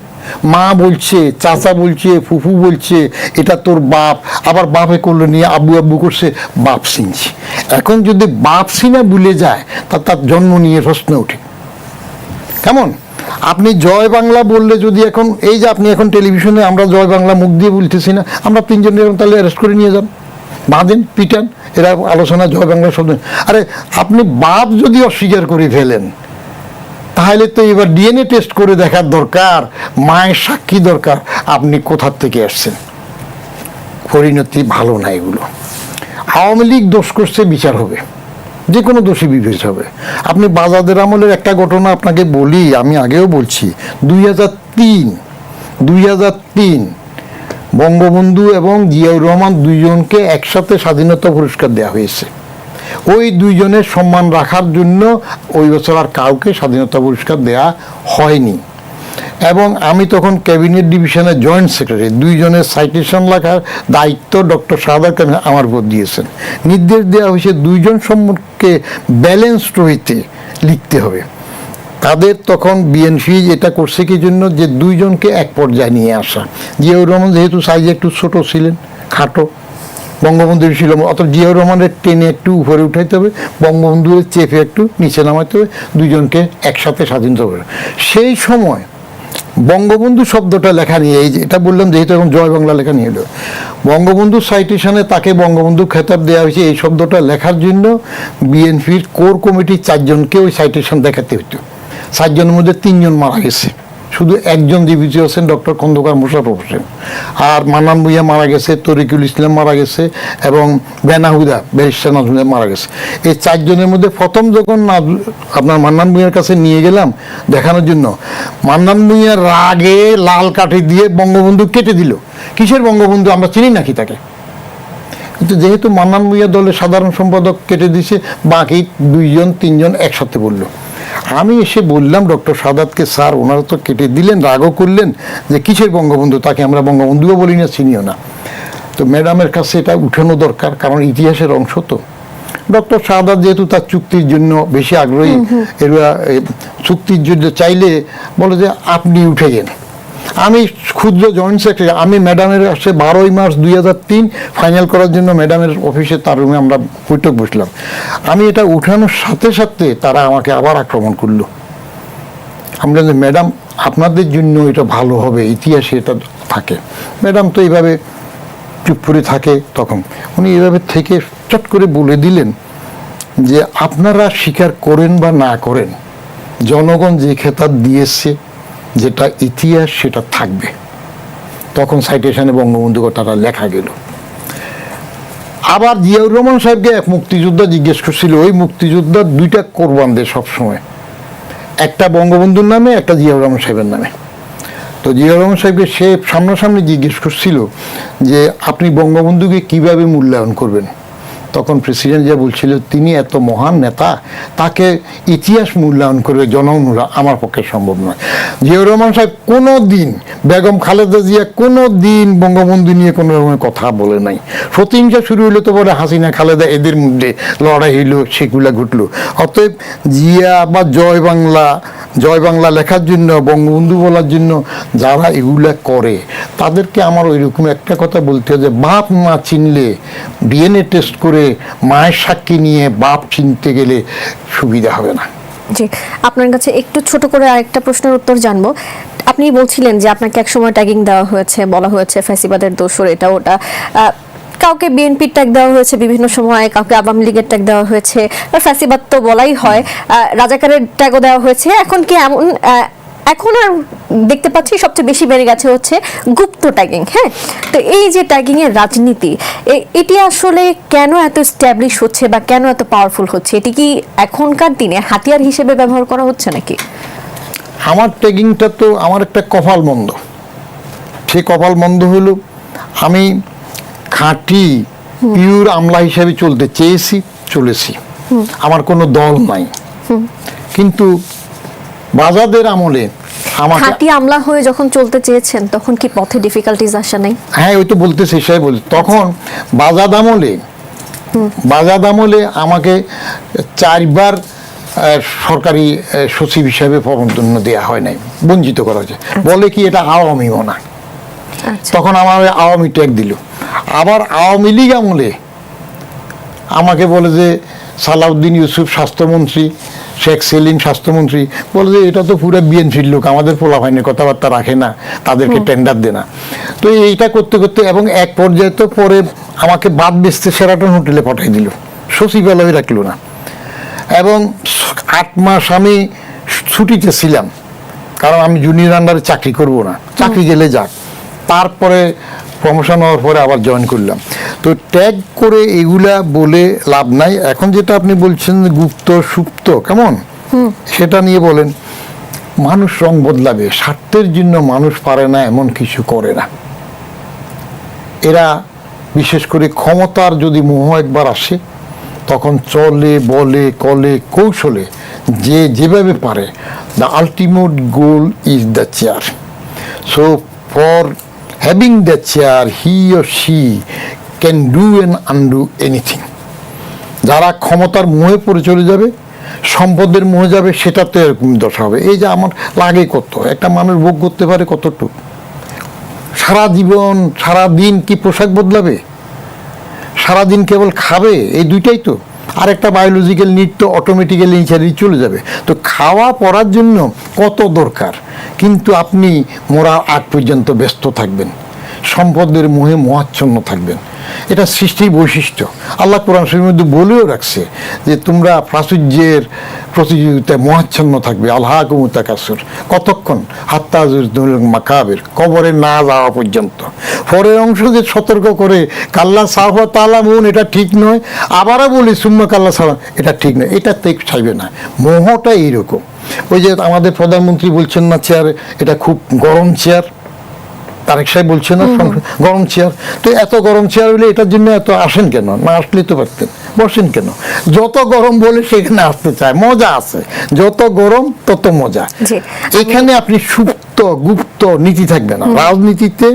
[SPEAKER 1] মা বলছে, চাচা বলছে, ফুফু বলছে এটা তোর বাপ, আবার বাপে করলো নিয়ে আব্বু আব্বু করছে, বাপ চিনছি। এখন যদি বাপ চিনা ভুলে যায়, তার জন্ম নিয়ে প্রশ্ন ওঠে। কেমন, আপনি জয় বাংলা বললে যদি এখন এই যে আপনি এখন টেলিভিশনে আমরা জয় বাংলা মুখ দিয়ে বলতেছি না, আমরা তিনজনের তাহলে অ্যারেস্ট করে নিয়ে যান, বাঁধেন, পিটান, এরা আলোচনা জয় বাংলা শব্দ। আরে আপনি বাপ যদি অস্বীকার করে ফেলেন, তাহলে তো এবার ডিএনএ টেস্ট করে দেখার দরকার, মায়ের সাক্ষী দরকার, আপনি কোথার থেকে আসছেন। পরিণতি ভালো না এগুলো। আওয়ামী লীগ দোষ করছে, বিচার হবে, যে কোনো দোষী বিবেচ হবে। আপনি বাজাদের আমলের একটা ঘটনা আপনাকে বলি, আমি আগেও বলছি, 2003 বঙ্গবন্ধু এবং জিয়াউর রহমান দুইজনকে একসাথে স্বাধীনতা পুরস্কার দেওয়া হয়েছে। ওই দুইজনের সম্মান রাখার জন্য ওই বছর আর কাউকে স্বাধীনতা পুরস্কার দেয়া হয়নি। এবং আমি তখন ক্যাবিনেট ডিভিশনের জয়েন্ট সেক্রেটারি, দুইজনের সাইটেশন লেখার দায়িত্ব ডক্টর শাহাদাত আমার উপর দিয়েছেন। নির্দেশ দেওয়া হয়েছে দুইজন সম্পর্কে ব্যালেন্সড হইতে লিখতে হবে। তাদের তখন বিএনপি এটা করছে কি জন্য, যে দুইজনকে এক পর্যায়ে নিয়ে আসা। জিয়াউর রহমান যেহেতু সাইজে একটু ছোট ছিলেন, খাটো, বঙ্গবন্ধু ছিল, অত জিয়াউর রহমানের টেনে একটু উপরে উঠাইতে হবে, বঙ্গবন্ধুর চেপে একটু নিচে নামাইতে হবে, দুইজনকে একসাথে স্বাধীনতা হবে। সেই সময় বঙ্গবন্ধু শব্দটা লেখা নিয়ে, এই যে এটা বললাম যেহেতু এখন জয় বাংলা লেখা নিয়ে এলো, বঙ্গবন্ধু সাইটেশনে তাকে বঙ্গবন্ধু খেতাব দেওয়া হয়েছে এই শব্দটা লেখার জন্য বিএনপির কোর কমিটির 4 জনকে ওই সাইটেশন দেখাতে হতো। 4 জনের মধ্যে 3 জন মারা গেছে, শুধু একজন জীবিত আছেন, ডক্টর খন্দকার মোশাররফ হোসেন। আর মান্নান ভূঁইয়া মারা গেছে, তরিকুল ইসলাম মারা গেছে, এবং বেনাহুদা ব্যারিস্টার নাজমুল মারা গেছে। এই 4 জনের মধ্যে প্রথম যখন আপনার মান্নান ভূঁইয়ার কাছে নিয়ে গেলাম দেখানোর জন্য, মান্নান ভূঁইয়ার রাগে লাল কাঠি দিয়ে বঙ্গবন্ধু কেটে দিল। কিসের বঙ্গবন্ধু, আমরা চিনি নাকি তাকে? কিন্তু যেহেতু মান্নান ভূঁইয়া দলের সাধারণ সম্পাদক কেটে দিয়েছে, বাকি 2 জন 3 জন একসাথে বললো। আমি এসে বললাম ডক্টর শাহাদাতকে, স্যার ওনারা তো কেটে দিলেন, রাগও করলেন, যে কিসের বঙ্গবন্ধু, তাকে আমরা বঙ্গবন্ধুও বলি না, চিনিও না। তো ম্যাডামের কাছে এটা উঠানো দরকার, কারণ ইতিহাসের অংশ তো। ডক্টর শাহাদাত যেহেতু তার চুক্তির জন্য বেশি আগ্রহী, এরা চুক্তির জন্য চাইলে বলে যে আপনি উঠে গেন। আমি ক্ষুদ্র জয়েন্ট সেক্রেটারি, আমি ম্যাডামের কাছে 12ই মার্চ 2003 ফাইনাল করার জন্য ম্যাডামের অফিসে তার রুমে আমরা বৈঠক বসলাম। আমি এটা উঠানোর সাথে সাথে তারা আমাকে আবার আক্রমণ করলো। আমরা যে ম্যাডাম আপনাদের জন্য এটা ভালো হবে, ইতিহাসে এটা থাকে। ম্যাডাম তো এইভাবে চুপ করে থাকে, তখন উনি এইভাবে থেকে চট করে বলে দিলেন যে আপনারা স্বীকার করেন বা না করেন, জনগণ যে খেতাব দিয়েছে, যেটা ইতিহাস সেটা থাকবে। তখন সাইটেশনে বঙ্গবন্ধু কথাটা লেখা গেল। আবার জিয়াউর রহমান সাহেবকে এক মুক্তিযোদ্ধা জিজ্ঞেস করছিল, ওই মুক্তিযোদ্ধা 2টা কোরবান দেয় সবসময়, একটা বঙ্গবন্ধুর নামে, একটা জিয়াউর রহমান সাহেবের নামে। তো জিয়াউর রহমান সাহেবকে সে সামনাসামনি জিজ্ঞেস করছিল যে আপনি বঙ্গবন্ধুকে কিভাবে মূল্যায়ন করবেন। তখন প্রেসিডেন্ট যা বলছিল, তিনি এত মহান নেতা, তাকে ইতিহাস মূল্যায়ন করবে, জনগণ আমার পক্ষে সম্ভব নয়। জিয়াউর রহমান সাহেব কোনো দিন, বেগম খালেদা জিয়া কোনো দিন বঙ্গবন্ধু নিয়ে কোনো রকমের কথা বলে নাই। প্রতিহিংসা শুরু হইলো তো বলে হাসিনা খালেদা এদের মধ্যে লড়াই হইলো, সেগুলা ঘটলো। অতএব জিয়া বা জয় বাংলা লেখার জন্য, বঙ্গবন্ধু বলার জন্য যারা এগুলা করে, তাদেরকে আমার ওইরকম একটা কথা বলতে হয় যে বাপ মা চিনলে, ডিএনএ টেস্ট করে মায়ের সাক্ষী নিয়ে বাপ চিনতে গেলে সুবিধা হবে না।
[SPEAKER 3] জি, আপনার কাছে একটু ছোট করে আরেকটা প্রশ্নের উত্তর জানবো। আপনি বলছিলেন যে আপনাকে একসময় ট্যাগিং দেওয়া হয়েছে, বলা হয়েছে ফ্যাসিবাদের দোসর, এটা ওটা, কাউকে বিএনপির ট্যাগ দেওয়া হয়েছে বিভিন্ন সময়, কাউকে আওয়ামী লীগের ট্যাগ দেওয়া হয়েছে, ফ্যাসিবাদ তো বলাই হয়, রাজাকারের ট্যাগও দেওয়া হয়েছে। এখন কি এমন, এখন আর দেখতে পাচ্ছি সবচেয়ে বেশি বেড়ে গেছে হচ্ছে গুপ্ত ট্যাগিং। হ্যাঁ, তো এই যে ট্যাগিং এর রাজনীতি, এটি আসলে কেন এত স্ট্যাবলিশ হচ্ছে বা কেন এত পাওয়ারফুল হচ্ছে? এটি কি এখনকার দিনে হাতিয়ার হিসেবে ব্যবহার করা হচ্ছে নাকি?
[SPEAKER 1] আমার ট্যাগিংটা তো আমার একটা কপাল মন্দ। সে কপাল মন্দ হলো, আমি খাঁটি পিওর আমলা হিসেবে চলতে চেয়েছি, চলেছি, আমার কোনো দল নাই। কিন্তু বাজাদের আমলে আমাকে,
[SPEAKER 3] খাঁটি আমলা হয়ে যখন চলতে চেয়েছেন, তখন কি পথে ডিফিকাল্টিজ আসে নাই?
[SPEAKER 1] হ্যাঁ, ওই তো বলতেছি, সে বলি তখন বাজাদ আমলে আমাকে 4বার সরকারি সচিব হিসাবে পদোন্নতি দেওয়া হয় নাই, বঞ্চিত করা হয়েছে। বলে কি এটা আওয়ামীও না, তখন আমার আওয়ামী ট্যাগ দিল। আবার আওয়ামী লীগ আমলে আমাকে বলে যে সালাউদ্দিন ইউসুফ স্বাস্থ্যমন্ত্রী, শেখ সেলিম স্বাস্থ্যমন্ত্রী, বলে যে এটা তো পুরো বিএনপির লোক, আমাদের পোলাপাইনের কথাবার্তা রাখে না, তাদেরকে টেন্ডার দে না। তো এইটা করতে করতে এবং এক পর্যায়ে তো পরে আমাকে বাদ বেচতে শেরাটন হোটেলে পাঠাই দিল, সচিবালয়ে রাখলো না। এবং 8 মাস আমি ছুটিতে ছিলাম, কারণ আমি জুনিয়র আন্ডারে চাকরি করব না, চাকরি গেলে যাক। তারপরে প্রমোশন হওয়ার পরে আবার জয়েন করলাম। তো ট্যাগ করে এগুলা বলে লাভ নাই। এখন যেটা আপনি বলছেন গুপ্ত সুপ্ত কেমন, সেটা নিয়ে বলেন। মানুষ রং বদলাবে, স্বার্থের জন্য মানুষ পারে না এমন কিছু করে না। এরা বিশেষ করে ক্ষমতার যদি মোহ একবার আসে, তখন চলে বলে কলে কৌশলে যে যেভাবে পারে, the ultimate goal is the chair. So for having the chair he or she can do and undo anything. যারা ক্ষমতার মোহে পড়ে চলে যাবে, সম্পদের মোহে যাবে, সেটাতে এরকম দশা হবে। এই যে আমার লাগে কত, একটা মানুষ ভোগ করতে পারে কতটুকু, সারা জীবন সারা দিন কি পোশাক বদলাবে, সারাদিন কেবল খাবে, এই দুইটাই তো। আর একটা বায়োলজিক্যাল নিড তো অটোমেটিক্যালি নিচে চলে যাবে। তো খাওয়া পড়ার জন্য কত দরকার, কিন্তু আপনি মরার আগ পর্যন্ত ব্যস্ত থাকবেন, সম্পদের মোহে মোহাচ্ছন্ন থাকবেন। এটা সৃষ্টির বৈশিষ্ট্য। আল্লাহ কোরআন শরীফের মধ্যে বলেও রাখছে যে তোমরা প্রাচুর্যের প্রতিযোগিতায় মোহাচ্ছন্ন থাকবে। আল্লাহকুম তাকাসুর, কতক্ষণ? হাত্তা যুরতুল মাকাবির, কবরে না যাওয়া পর্যন্ত। পরের অংশ যে সতর্ক করে কাল্লা সাহবা তালামুন, এটা ঠিক নয়। আবারও বলি সুম্মা কাল্লা সাহবা, এটা ঠিক নয়। এটা তো চাইবে না। মোহটা এইরকম। ওই যে আমাদের প্রধানমন্ত্রী বলছেন না চেয়ার, এটা খুব গরম চেয়ার, তারেক সাহেব বলছে না গরম চেয়ার। তো এত গরম চেয়ার হলে এটার জন্য এত আসেন কেন? না আসলে তো পারতেন, বসেন কেন? যত গরম বলে সেখানে আসতে চায়, মজা আছে। যত গরম তত মজা। এখানে আপনি সুপ্ত গুপ্ত নীতি থাকবে না। রাজনীতিতে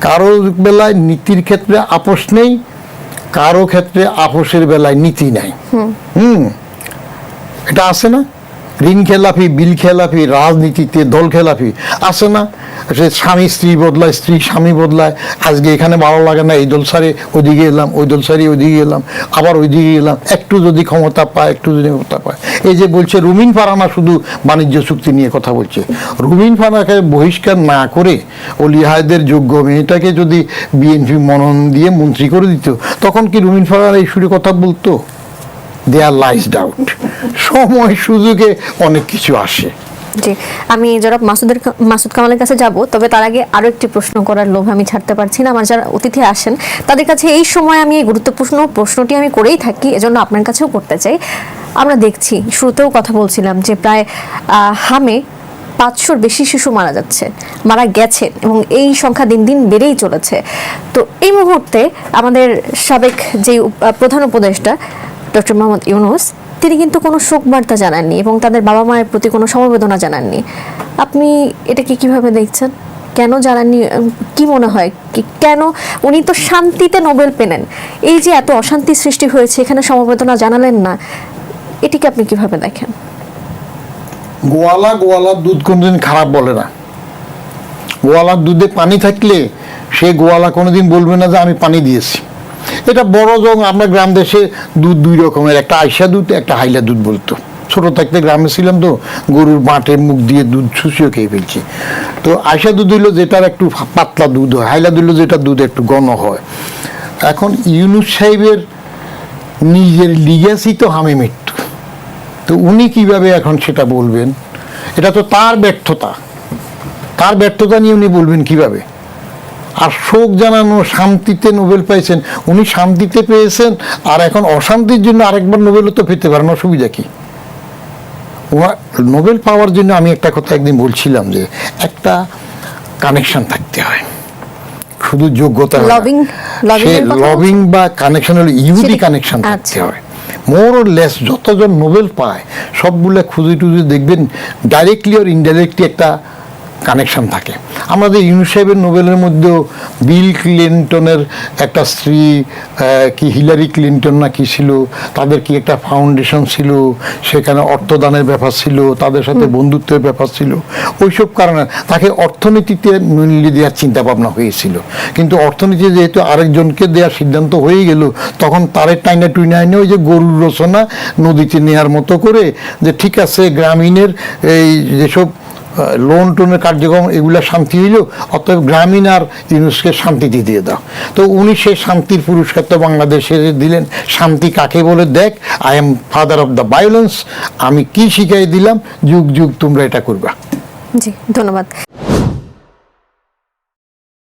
[SPEAKER 1] কারো বেলায় নীতির ক্ষেত্রে আপোষ নেই, কারো ক্ষেত্রে আপোষের বেলায় নীতি নাই। এটা আছে না? ঋণ খেলাফি, বিল খেলাফি, রাজনীতিতে দল খেলাফি আছে না? সে স্বামী স্ত্রী বদলায়, স্ত্রী স্বামী বদলায়। আজকে এখানে ভালো লাগে না, এই দল সারে ওইদিকে এলাম, ওই দল সারি ওইদিকে এলাম, আবার ওইদিকে এলাম। একটু যদি ক্ষমতা পায়, একটু যদি ক্ষমতা পায়। এই যে বলছে রুমিন ফারহানা শুধু বাণিজ্য চুক্তি নিয়ে কথা বলছে। রুমিন ফারহানাকে বহিষ্কার না করে অলি হায়দের যোগ্য মেয়েটাকে যদি বিএনপি মনোনয়ন দিয়ে মন্ত্রী করে দিত, তখন কি রুমিন ফারহানা এই সুরে কথা বলতো? দেয়ার লাইস ডাউট। সময় সুযোগে অনেক কিছু আসে।
[SPEAKER 3] জি, আমি জনাব মাসুদ কামালের কাছে যাব, তবে তার আগে আরো একটি প্রশ্ন করার লোভ আমি ছাড়তে পারছি না। আমার যারা অতিথি আসেন তাদের কাছে এই সময় আমি এই গুরুত্বপূর্ণ প্রশ্নটি আমি করেই থাকি, এজন্য আপনার কাছেও করতে চাই। আমরা দেখছি, শুরুতেও কথা বলছিলাম যে প্রায় হামে 500-র বেশি শিশু মারা যাচ্ছে, মারা গেছে, এবং এই সংখ্যা দিন দিন বেড়েই চলেছে। তো এই মুহূর্তে আমাদের সাবেক যে প্রধান উপদেষ্টা ডক্টর মোহাম্মদ ইউনূস, তিনি কিন্তু কোনো শোক বার্তা জানাননি এবং তাদের বাবা মায়ের প্রতি কোনো সমবেদনা জানাননি। আপনি এটাকে কিভাবে দেখছেন? কেন জানাননি? কি মনে হয় কেন? উনি তো শান্তিতে নোবেল পেলেন, এই যে এত অশান্তি সৃষ্টি হয়েছে, এখানে সমবেদনা জানালেন না, এটিকে আপনি কিভাবে দেখেন?
[SPEAKER 1] গোয়ালার দুধ কোনোদিন খারাপ বলে না। গোয়ালার দুধে পানি থাকলে সে গোয়ালা কোনোদিন বলবে না যে আমি পানি দিয়েছি। এটা বড় জং। আমরা গ্রাম দেশে দুধ দুই রকমের, একটা আইসা দুধ, একটা হাইলা দুধ বলতো। ছোট থাকতে গ্রামে ছিলাম তো, গরুর মাঠে মুখ দিয়ে দুধ শুষিয়ে খেয়ে ফেলছি। তো আইসা দুধ হইলো যেটার একটু পাতলা দুধ হয়, হাইলা দুধ হইলো যেটা দুধ একটু ঘন হয়। এখন ইউনূস সাহেবের নিজের লিগ্যাসি তো হামে মৃত্যু। তো উনি কিভাবে এখন সেটা বলবেন? এটা তো তার ব্যর্থতা। তার ব্যর্থতা নিয়ে উনি বলবেন কিভাবে? আর শোক জানানো, শান্তিতে নোবেল পাইছেন, উনি শান্তিতে পেয়েছেন, আর এখন অশান্তির জন্য আরেকবার নোবেলও তো পেতে পারেন, অসুবিধা কি? নোবেল পাওয়ার জন্য আমি একটা কথা একদিন বলছিলাম যে একটা কানেকশন থাকতে হয়, শুধু যোগ্যতা। লবিং বা কানেকশন হলো ইহুদি কানেকশন থাকতে হয়। মোর ওর লেস যতজন নোবেল পায় সবগুলো খুঁজে টুজে দেখবেন ডাইরেক্টলি আর ইনডাইরেক্টলি একটা কানেকশন থাকে। আমাদের ইউনূস সাহেবের নোবেলের মধ্যেও বিল ক্লিন্টনের একটা স্ত্রী, কি হিলারি ক্লিন্টন না কি ছিল, তাদের কি একটা ফাউন্ডেশন ছিল, সেখানে অর্থদানের ব্যাপার ছিল, তাদের সাথে বন্ধুত্বের ব্যাপার ছিল। ওইসব কারণে তাকে অর্থনীতিতে মূল্য দেওয়ার চিন্তা ভাবনা হয়েছিল। কিন্তু অর্থনীতি যেহেতু আরেকজনকে দেওয়ার সিদ্ধান্ত হয়ে গেল, তখন তারের টাইনা টুইনা আইনে ওই যে গরুর রচনা নদীতে নেওয়ার মতো করে যে ঠিক আছে গ্রামীণের এই যেসব লোন টোনের কার্যক্রম এগুলা শান্তি হইল, অতএব গ্রামীণ আর ইউনূসকে শান্তিতে দিয়ে দাও। তো উনি সেই শান্তির পুরস্কার তো বাংলাদেশে দিলেন। শান্তি কাকে বলে দেখ, I am father of the violence, আমি কি শিখাই দিলাম, যুগ যুগ তোমরা এটা করবা।
[SPEAKER 3] জি, ধন্যবাদ।